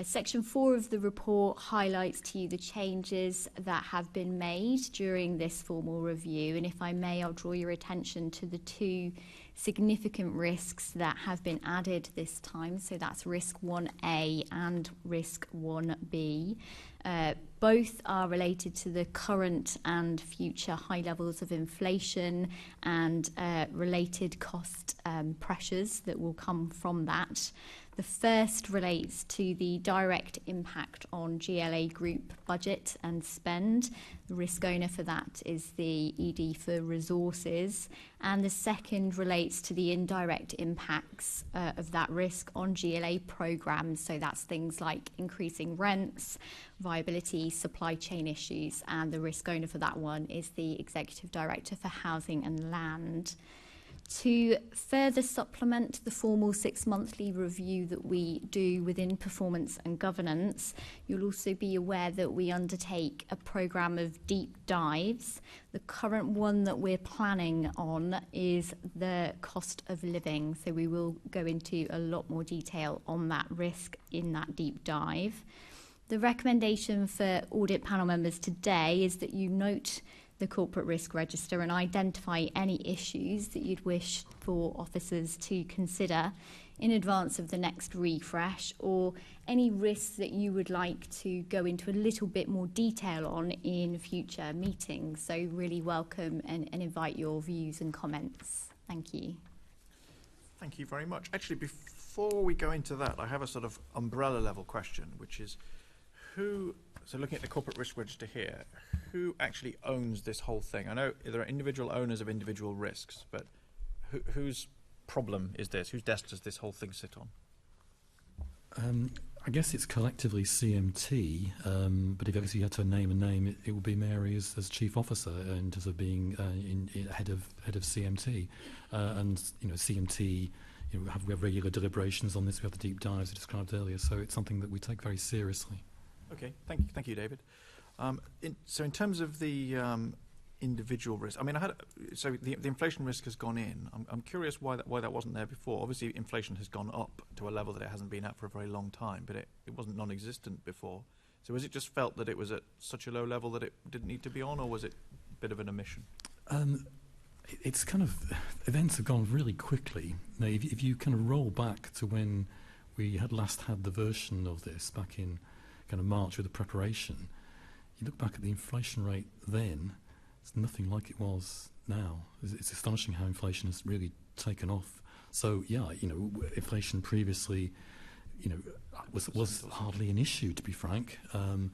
Section 4 of the report highlights to you the changes that have been made during this formal review. And if I may, I'll draw your attention to the 2 significant risks that have been added this time. So that's risk 1A and risk 1B. Both are related to the current and future high levels of inflation and related cost pressures that will come from that. The first relates to the direct impact on GLA Group budget and spend. The risk owner for that is the ED for resources. And the second relates to the indirect impacts of that risk on GLA programmes. So that's things like increasing rents, viability, supply chain issues. And the risk owner for that one is the Executive Director for Housing and Land. To further supplement the formal 6-monthly review that we do within performance and governance, you'll also be aware that we undertake a programme of deep dives. The current one that we're planning on is the cost of living, so we will go into a lot more detail on that risk in that deep dive. The recommendation for audit panel members today is that you note the corporate risk register and identify any issues that you'd wish for officers to consider in advance of the next refresh, or any risks that you would like to go into a little bit more detail on in future meetings. So really welcome and invite your views and comments. Thank you. Thank you very much. Actually, before we go into that, I have a sort of umbrella level question, which is so looking at the corporate risk register here, who actually owns this whole thing? I know there are individual owners of individual risks, but whose problem is this? Whose desk does this whole thing sit on? I guess it's collectively CMT, but if you had to name a name, it would be Mary as chief officer in terms of being head of CMT, and CMT. We have regular deliberations on this. We have the deep dives I described earlier, so it's something that we take very seriously. Okay, thank you, David. So in terms of the individual risk, I mean, the inflation risk has gone in. I'm curious why that wasn't there before. Obviously, inflation has gone up to a level that it hasn't been at for a very long time, but it wasn't non-existent before. So was it just felt that it was at such a low level that it didn't need to be on, or was it a bit of an omission? It's kind of, events have gone really quickly. Now, if you kind of roll back to when we had last had the version of this back in kind of March with the preparation, you look back at the inflation rate then, it's nothing like it was now. It's astonishing how inflation has really taken off. So yeah, inflation previously, was hardly an issue, to be frank, and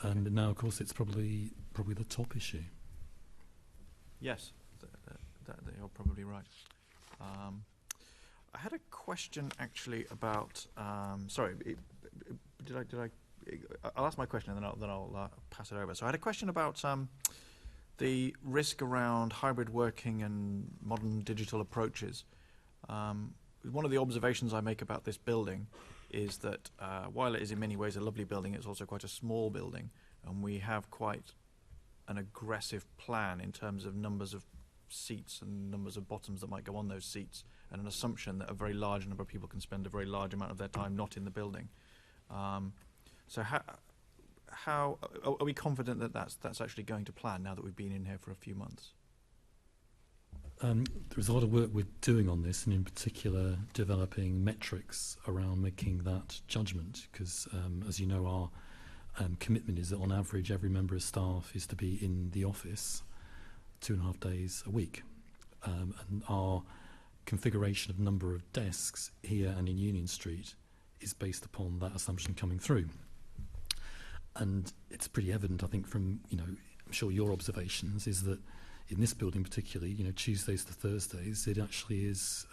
now of course it's probably the top issue. Yes, you're probably right. I had a question actually about. Sorry, did I? I'll ask my question and then I'll pass it over. So I had a question about the risk around hybrid working and modern digital approaches. One of the observations I make about this building is that while it is in many ways a lovely building, it's also quite a small building, and we have quite an aggressive plan in terms of numbers of seats and numbers of bottoms that might go on those seats, and an assumption that a very large number of people can spend a very large amount of their time not in the building. So how are we confident that that's actually going to plan now that we've been in here for a few months? There's a lot of work we're doing on this, and in particular developing metrics around making that judgment, because as you know, our commitment is that on average every member of staff is to be in the office, 2.5 days a week. And our configuration of number of desks here and in Union Street is based upon that assumption coming through. And it's pretty evident, I think, from, I'm sure your observations, is that in this building particularly, Tuesdays to Thursdays, it actually is,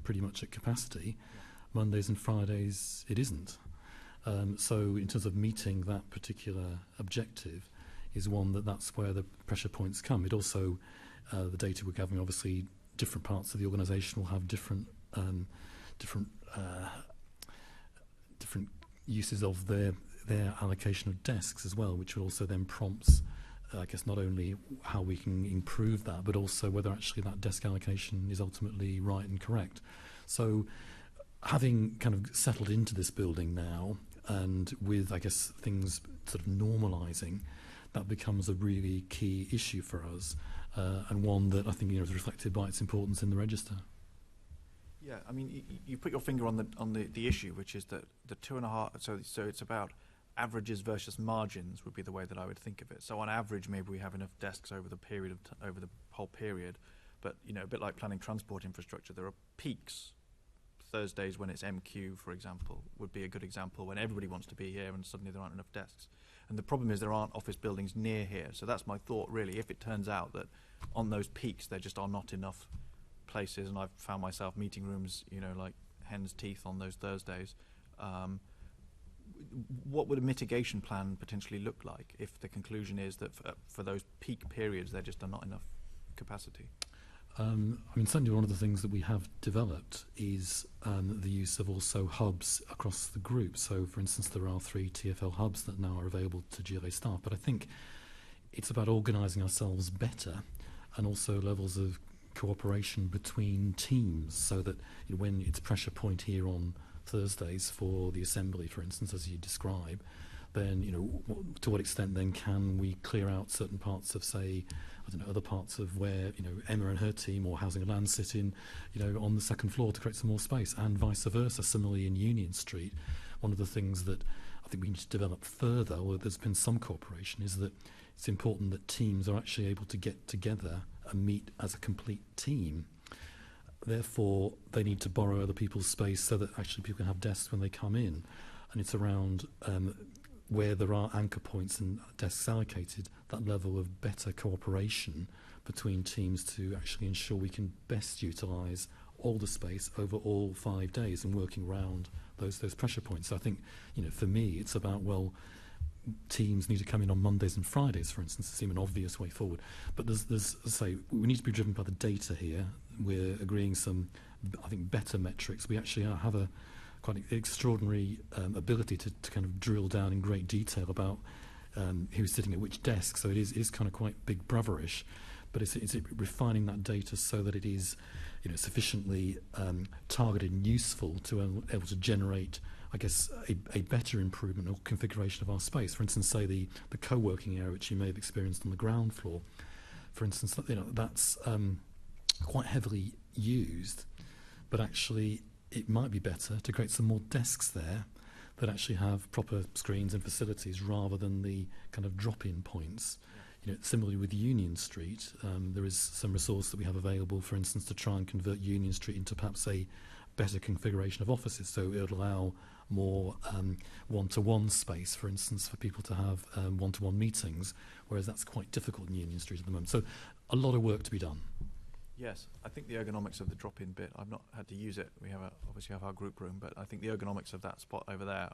pretty much at capacity. Mondays and Fridays, it isn't. So in terms of meeting that particular objective is one that's where the pressure points come. It also, the data we're gathering, obviously, different parts of the organisation will have different uses of their allocation of desks as well, which will also then prompts, I guess, not only how we can improve that, but also whether actually that desk allocation is ultimately right and correct. So having kind of settled into this building now, and with, I guess, things sort of normalising, that becomes a really key issue for us, and one that I think is reflected by its importance in the register. Yeah, I mean, you put your finger on the issue, which is that the 2.5. So it's about averages versus margins would be the way that I would think of it. So on average, maybe we have enough desks over the period over the whole period, but a bit like planning transport infrastructure, there are peaks. Thursdays when it's MQ, for example, would be a good example, when everybody wants to be here and suddenly there aren't enough desks. And the problem is there aren't office buildings near here. So that's my thought, really. If it turns out that on those peaks there just are not enough places, and I've found myself meeting rooms, like hen's teeth on those Thursdays, what would a mitigation plan potentially look like if the conclusion is that for those peak periods there just are not enough capacity? Certainly one of the things that we have developed is the use of also hubs across the group. So, for instance, there are 3 TfL hubs that now are available to GLA staff. But I think it's about organising ourselves better, and also levels of cooperation between teams, so that when it's pressure point here on Thursdays for the assembly, for instance, as you describe, then to what extent then can we clear out certain parts of, say, other parts of where Emma and her team or Housing and Land sit in, on the second floor to create some more space, and vice versa. Similarly in Union Street, one of the things that I think we need to develop further, or there's been some cooperation, is that it's important that teams are actually able to get together and meet as a complete team. Therefore, they need to borrow other people's space so that actually people can have desks when they come in. And it's around where there are anchor points and desks allocated, that level of better cooperation between teams to actually ensure we can best utilise all the space over all 5 days and working around those pressure points. So I think, for me, it's about, teams need to come in on Mondays and Fridays, for instance, to seem an obvious way forward. But there's as I say, we need to be driven by the data here. We're agreeing some, I think, better metrics. We actually have a quite extraordinary ability to kind of drill down in great detail about who's sitting at which desk. So it is kind of quite big brotherish, but it's refining that data so that it is sufficiently targeted and useful to able to generate, I guess, a better improvement or configuration of our space. For instance, say the co-working area, which you may have experienced on the ground floor, for instance, that's quite heavily used, but actually it might be better to create some more desks there that actually have proper screens and facilities rather than the kind of drop-in points. Similarly with Union Street, there is some resource that we have available, for instance, to try and convert Union Street into perhaps a better configuration of offices. So it would allow more one-to-one space, for instance, for people to have one-to-one meetings, whereas that's quite difficult in Union Street at the moment. So a lot of work to be done. Yes, I think the ergonomics of the drop-in bit, I've not had to use it. We obviously have our group room, but I think the ergonomics of that spot over there,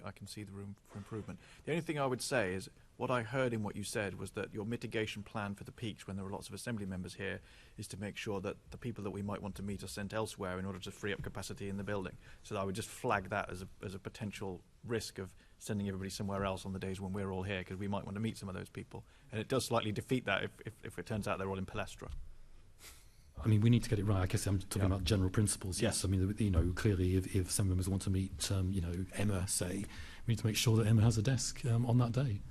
I can see the room for improvement. The only thing I would say is, what I heard in what you said was that your mitigation plan for the peaks, when there are lots of assembly members here, is to make sure that the people that we might want to meet are sent elsewhere in order to free up capacity in the building. So I would just flag that as a potential risk of sending everybody somewhere else on the days when we're all here, because we might want to meet some of those people. And it does slightly defeat that if it turns out they're all in Palestra. I mean, we need to get it right. I guess I'm talking about general principles. Yes, I mean, clearly, if some members want to meet, Emma, say, we need to make sure that Emma has a desk on that day.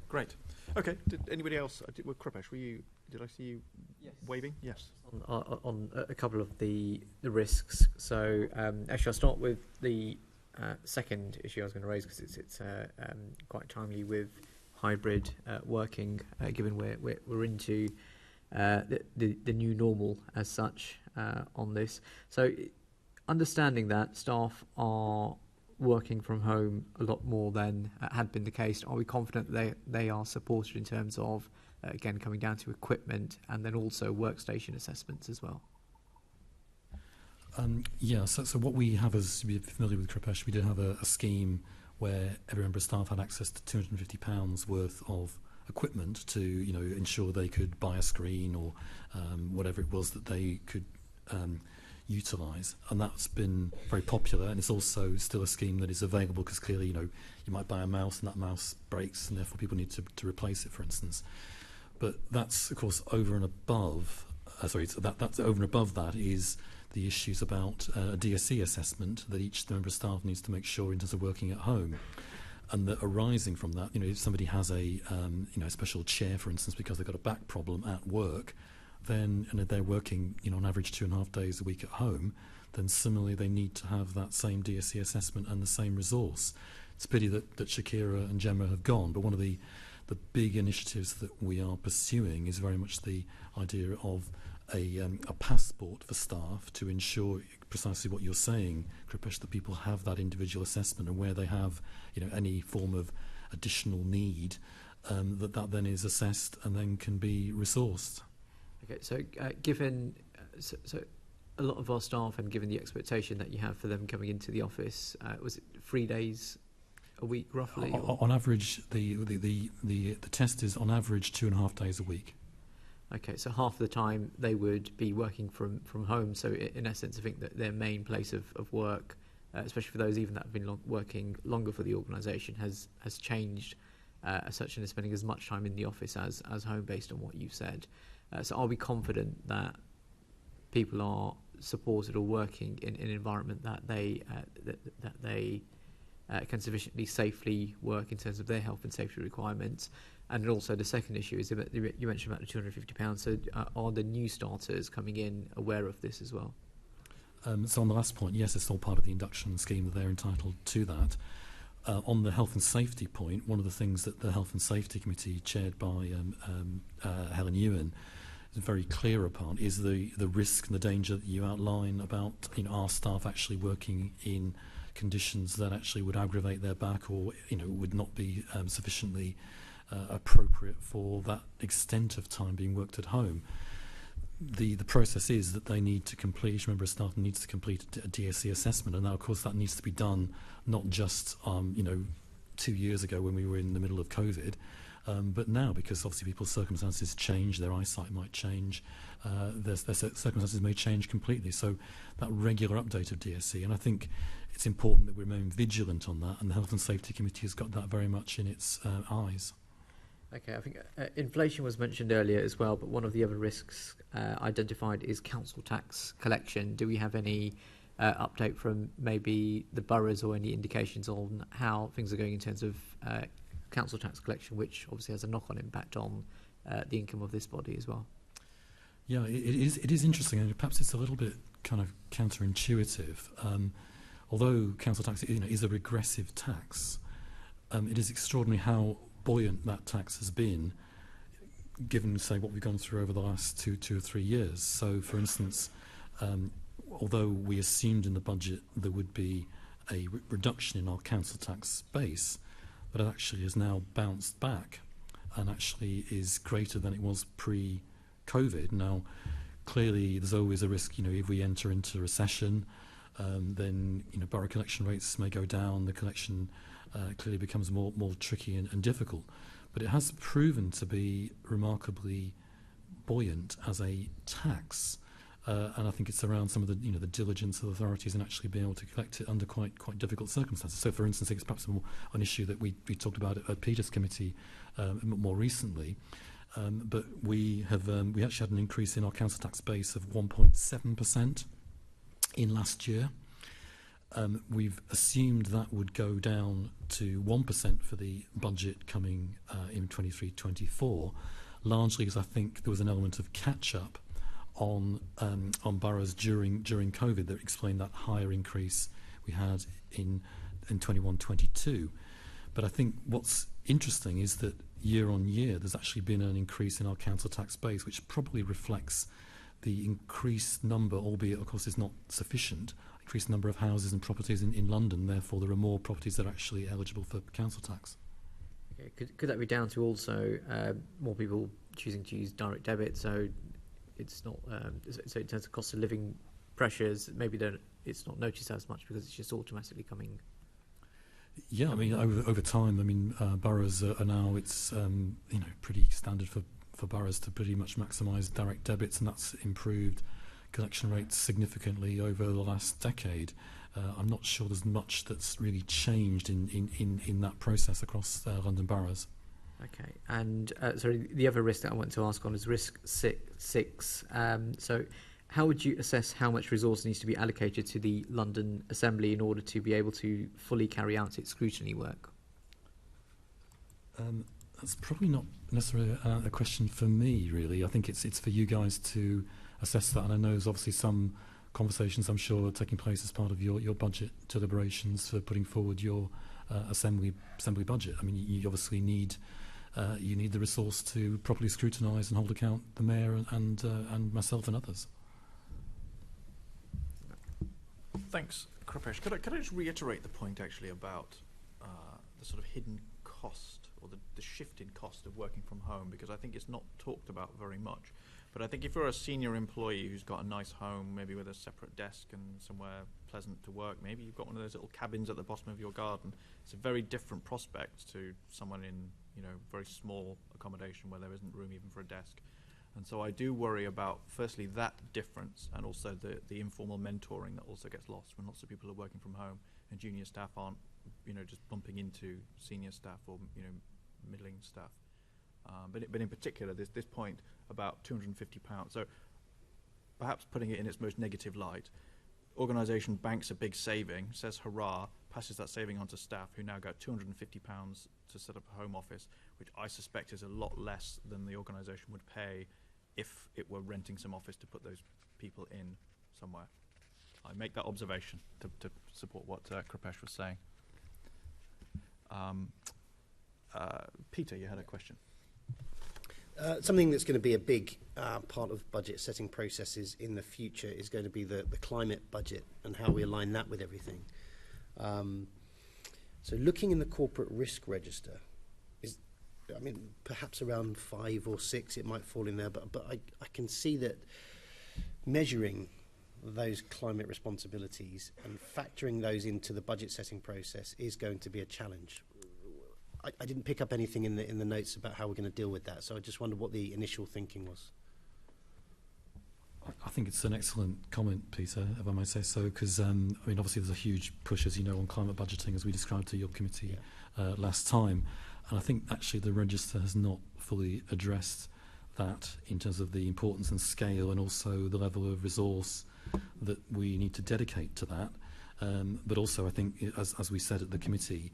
Great. Okay. Did anybody else? Kripesh, did I see you waving? Yes. On a couple of the risks. So actually, I'll start with the second issue I was going to raise, because it's quite timely with hybrid working, given we're into the new normal as such on this. So understanding that staff are working from home a lot more than had been the case, are we confident they are supported in terms of, again, coming down to equipment and then also workstation assessments as well? Yeah, so what we have, as you're familiar with Kripesh, we do have a scheme where every member of staff had access to £250 worth of equipment to, ensure they could buy a screen or whatever it was that they could utilise, and that's been very popular. And it's also still a scheme that is available because clearly, you might buy a mouse and that mouse breaks, and therefore people need to replace it, for instance. But that's, of course, over and above. That's over and above that is the issues about a DSE assessment that each member of staff needs to make sure in terms of working at home. And that arising from that, if somebody has a special chair, for instance, because they've got a back problem at work, then they're working on average 2.5 days a week at home, then similarly they need to have that same DSE assessment and the same resource. It's a pity that Shakira and Gemma have gone, but one of the big initiatives that we are pursuing is very much the idea of a passport for staff to ensure precisely what you're saying, Kripesh, that people have that individual assessment, and where they have any form of additional need, that then is assessed and then can be resourced. Okay, so given so a lot of our staff, and given the expectation that you have for them coming into the office, was it 3 days a week roughly? On average, the test is on average 2.5 days a week. Okay, so half the time they would be working from home. So in essence, I think that their main place of work, especially for those even that have been working longer for the organisation, has changed as such, and is spending as much time in the office as home, based on what you've said. So are we confident that people are supported or working in an environment that they can sufficiently safely work in terms of their health and safety requirements? And also the second issue is that you mentioned about the £250. So are the new starters coming in aware of this as well? So on the last point, yes, it's all part of the induction scheme that they're entitled to that. On the health and safety point, one of the things that the Health and Safety Committee, chaired by Helen Ewan, is very clear upon is the risk and the danger that you outline about our staff actually working in conditions that actually would aggravate their back, or would not be sufficiently appropriate for that extent of time being worked at home. The process is that they need to complete, each member of staff needs to complete a DSE assessment, and now of course that needs to be done not just 2 years ago when we were in the middle of COVID, but now, because obviously people's circumstances change, their eyesight might change, their circumstances may change completely. So that regular update of DSE, and I think it's important that we remain vigilant on that, and the Health and Safety Committee has got that very much in its eyes. Okay, I think inflation was mentioned earlier as well, but one of the other risks identified is council tax collection. Do we have any update from maybe the boroughs, or any indications on how things are going in terms of council tax collection, which obviously has a knock-on impact on the income of this body as well? Yeah, it is interesting, and perhaps it's a little bit kind of counterintuitive. Although council tax is a regressive tax, it is extraordinary how buoyant that tax has been, given, say, what we've gone through over the last two or 3 years. So, for instance, although we assumed in the budget there would be a reduction in our council tax base, but it actually has now bounced back and actually is greater than it was pre-COVID. Now, clearly, there's always a risk, if we enter into recession, then borough collection rates may go down. The collection clearly becomes more tricky and difficult. But it has proven to be remarkably buoyant as a tax, and I think it's around some of the the diligence of authorities and actually being able to collect it under quite difficult circumstances. So, for instance, it's perhaps an issue that we talked about at Peter's committee more recently. But we actually had an increase in our council tax base of 1.7% in last year. We've assumed that would go down to 1% for the budget coming in 23-24, largely because I think there was an element of catch-up on boroughs during COVID that explained that higher increase we had in 21-22. But I think what's interesting is that year on year there's actually been an increase in our council tax base, which probably reflects the increased number, albeit of course is not sufficient, increased number of houses and properties in London. Therefore there are more properties that are actually eligible for council tax. Okay. Could that be down to also more people choosing to use direct debit, so it's not so in terms of cost of living pressures, maybe it's not noticed as much because it's just automatically coming? Yeah, I mean, over time, I mean, boroughs are now, it's pretty standard for boroughs to pretty much maximise direct debits, and that's improved collection rates significantly over the last decade. I'm not sure there's much that's really changed in that process across London boroughs. Okay, and sorry, the other risk that I want to ask on is risk six. So how would you assess how much resource needs to be allocated to the London Assembly in order to be able to fully carry out its scrutiny work? That's probably not necessarily a question for me, really. I think it's for you guys to assess that, and I know there's obviously some conversations, I'm sure, taking place as part of your budget deliberations for putting forward your assembly budget. I mean, you obviously need the resource to properly scrutinise and hold account the mayor and myself and others. Thanks, Kripesh. Could I just reiterate the point actually about the sort of hidden cost or the shift in cost of working from home, because I think it's not talked about very much. But I think if you're a senior employee who's got a nice home, maybe with a separate desk and somewhere pleasant to work, maybe you've got one of those little cabins at the bottom of your garden, it's a very different prospect to someone in, very small accommodation where there isn't room even for a desk. And so I do worry about, firstly, that difference, and also the informal mentoring that also gets lost when lots of people are working from home and junior staff aren't, just bumping into senior staff or, middling staff. But in particular, there's this point about £250. So perhaps putting it in its most negative light, organisation banks a big saving, says hurrah, passes that saving on to staff who now get £250 to set up a home office, which I suspect is a lot less than the organisation would pay if it were renting some office to put those people in somewhere. I make that observation to support what Kripesh was saying. Peter, you had a question. Something that's going to be a big part of budget setting processes in the future is going to be the climate budget and how we align that with everything. So looking in the corporate risk register, perhaps around 5 or 6 it might fall in there, but I can see that measuring those climate responsibilities and factoring those into the budget setting process is going to be a challenge. I didn't pick up anything in the notes about how we're going to deal with that, so I just wondered what the initial thinking was. I think it's an excellent comment, Peter, if I might say so, because obviously there's a huge push, as you know, on climate budgeting, as we described to your committee last time, and I think actually the register has not fully addressed that in terms of the importance and scale, and also the level of resource that we need to dedicate to that. But also, I think, as we said at the committee,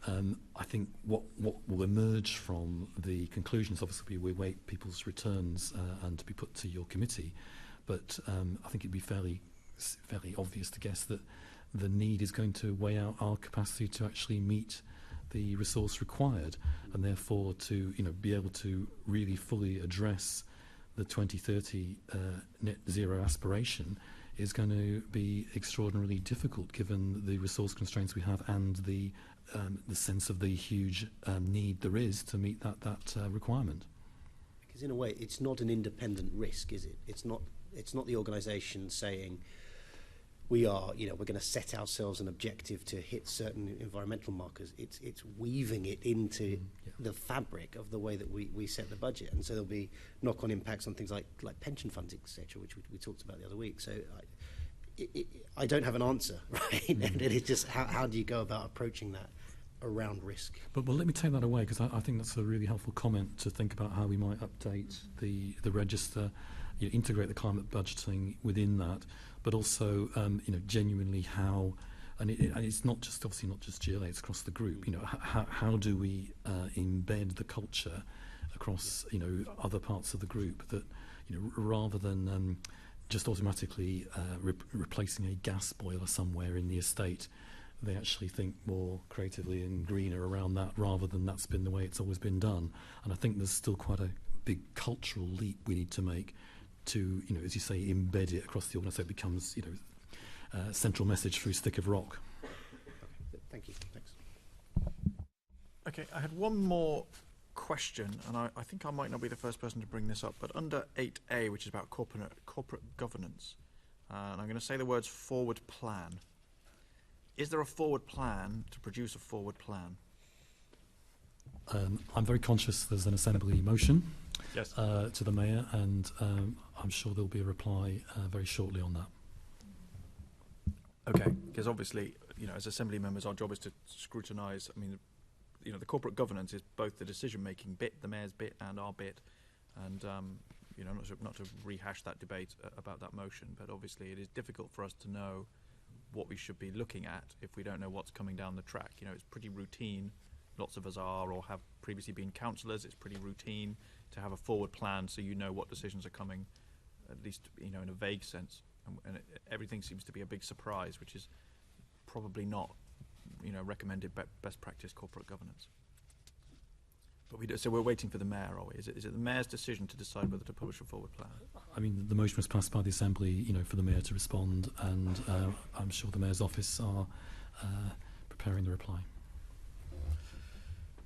I think what will emerge from the conclusions, obviously we wait people's returns and to be put to your committee, but I think it'd be fairly obvious to guess that the need is going to weigh out our capacity to actually meet the resource required, and therefore to be able to really fully address the 2030 net zero aspiration is going to be extraordinarily difficult given the resource constraints we have and the sense of the huge need there is to meet that requirement. Because in a way, it's not an independent risk, is it? It's not the organisation saying we are, we're going to set ourselves an objective to hit certain environmental markers. It's weaving it into the fabric of the way that we set the budget, and so there'll be knock-on impacts on things like pension funds, etc., which we talked about the other week. So I don't have an answer, right? And it's just how do you go about approaching that around risk? But let me take that away, because I think that's a really helpful comment to think about how we might update the register, integrate the climate budgeting within that, but also genuinely how, and it's not just obviously not just GLA, it's across the group. How do we embed the culture across other parts of the group that rather than just automatically replacing a gas boiler somewhere in the estate, they actually think more creatively and greener around that, rather than that's been the way it's always been done. And I think there's still quite a big cultural leap we need to make to, you know, as you say, embed it across the organisation. It becomes, you know, central message through stick of rock. Thank you. Thanks. Okay, I had one more question, and I think I might not be the first person to bring this up, but under 8A, which is about corporate governance, and I'm going to say the words forward plan. Is there a forward plan to produce a forward plan? I'm very conscious there's an Assembly motion Yes. to the Mayor, and I'm sure there'll be a reply very shortly on that. Okay, because obviously, you know, as Assembly members, our job is to scrutinise. I mean, you know, the corporate governance is both the decision-making bit, the Mayor's bit, and our bit. And, you know, not to rehash that debate about that motion, but obviously it is difficult for us to know what we should be looking at if we don't know what's coming down the track. You know, it's pretty routine. Lots of us are or have previously been councillors. It's pretty routine to have a forward plan so you know what decisions are coming, at least, you know, in a vague sense. And everything seems to be a big surprise, which is probably not, you know, recommended best practice corporate governance. But so we're waiting for the Mayor, are we? Is it the Mayor's decision to decide whether to publish a forward plan? I mean, the motion was passed by the Assembly, you know, for the Mayor to respond, and I'm sure the Mayor's office are preparing the reply.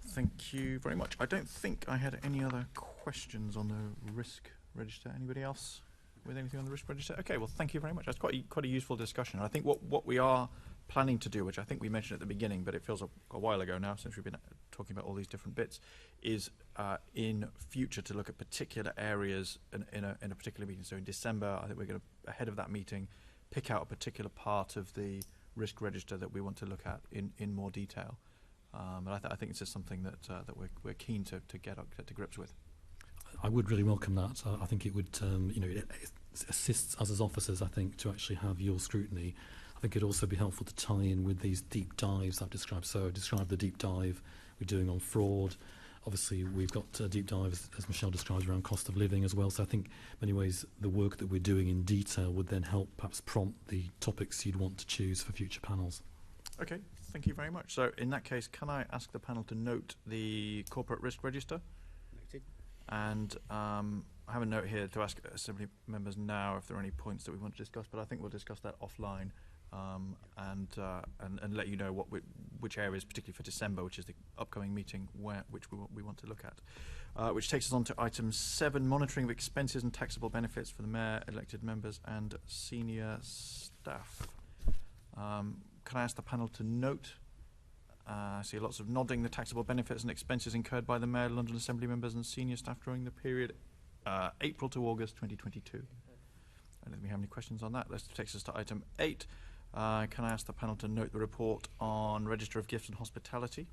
Thank you very much. I don't think I had any other questions on the risk register. Anybody else with anything on the risk register? Okay, well, thank you very much. That's quite a useful discussion. I think what we are planning to do, which I think we mentioned at the beginning, but it feels a while ago now since we've been talking about all these different bits, is in future to look at particular areas in a particular meeting. So in December, I think we're going to, ahead of that meeting, pick out a particular part of the risk register that we want to look at in more detail. And I think it's just something that we're keen to get to grips with. I would really welcome that. I think it would, you know, it assists us as officers, I think, to actually have your scrutiny. I think it'd also be helpful to tie in with these deep dives I've described. So I've described the deep dive we're doing on fraud. Obviously, we've got a deep dive, as Michelle describes, around cost of living as well. So I think, in many ways, the work that we're doing in detail would then help perhaps prompt the topics you'd want to choose for future panels. Okay, thank you very much. So in that case, can I ask the panel to note the corporate risk register? Noted. And I have a note here to ask Assembly members now if there are any points that we want to discuss, but I think we'll discuss that offline and let you know which areas, particularly for December, which is the upcoming meeting, which we want to look at. Which takes us on to item 7, monitoring of expenses and taxable benefits for the Mayor, elected members and senior staff. Can I ask the panel to note, I see lots of nodding, the taxable benefits and expenses incurred by the Mayor, London Assembly members and senior staff during the period April to August 2022. I don't think we have any questions on that. That takes us to item 8. Can I ask the panel to note the report on Register of Gifts and Hospitality?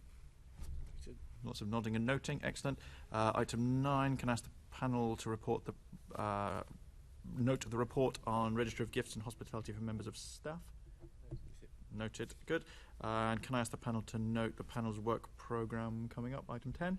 Lots of nodding and noting, excellent. Item 9, can I ask the panel to report the note the report on Register of Gifts and Hospitality for members of staff? Noted, good. And can I ask the panel to note the panel's work programme coming up, item 10?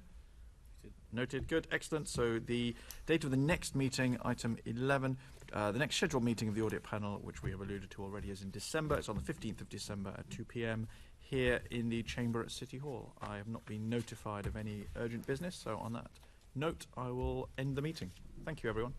Noted, good, excellent. So the date of the next meeting, item 11, the next scheduled meeting of the audit panel, which we have alluded to already, is in December. It's on the 15th of December at 2 p.m. here in the chamber at City Hall. I have not been notified of any urgent business, so on that note, I will end the meeting. Thank you, everyone.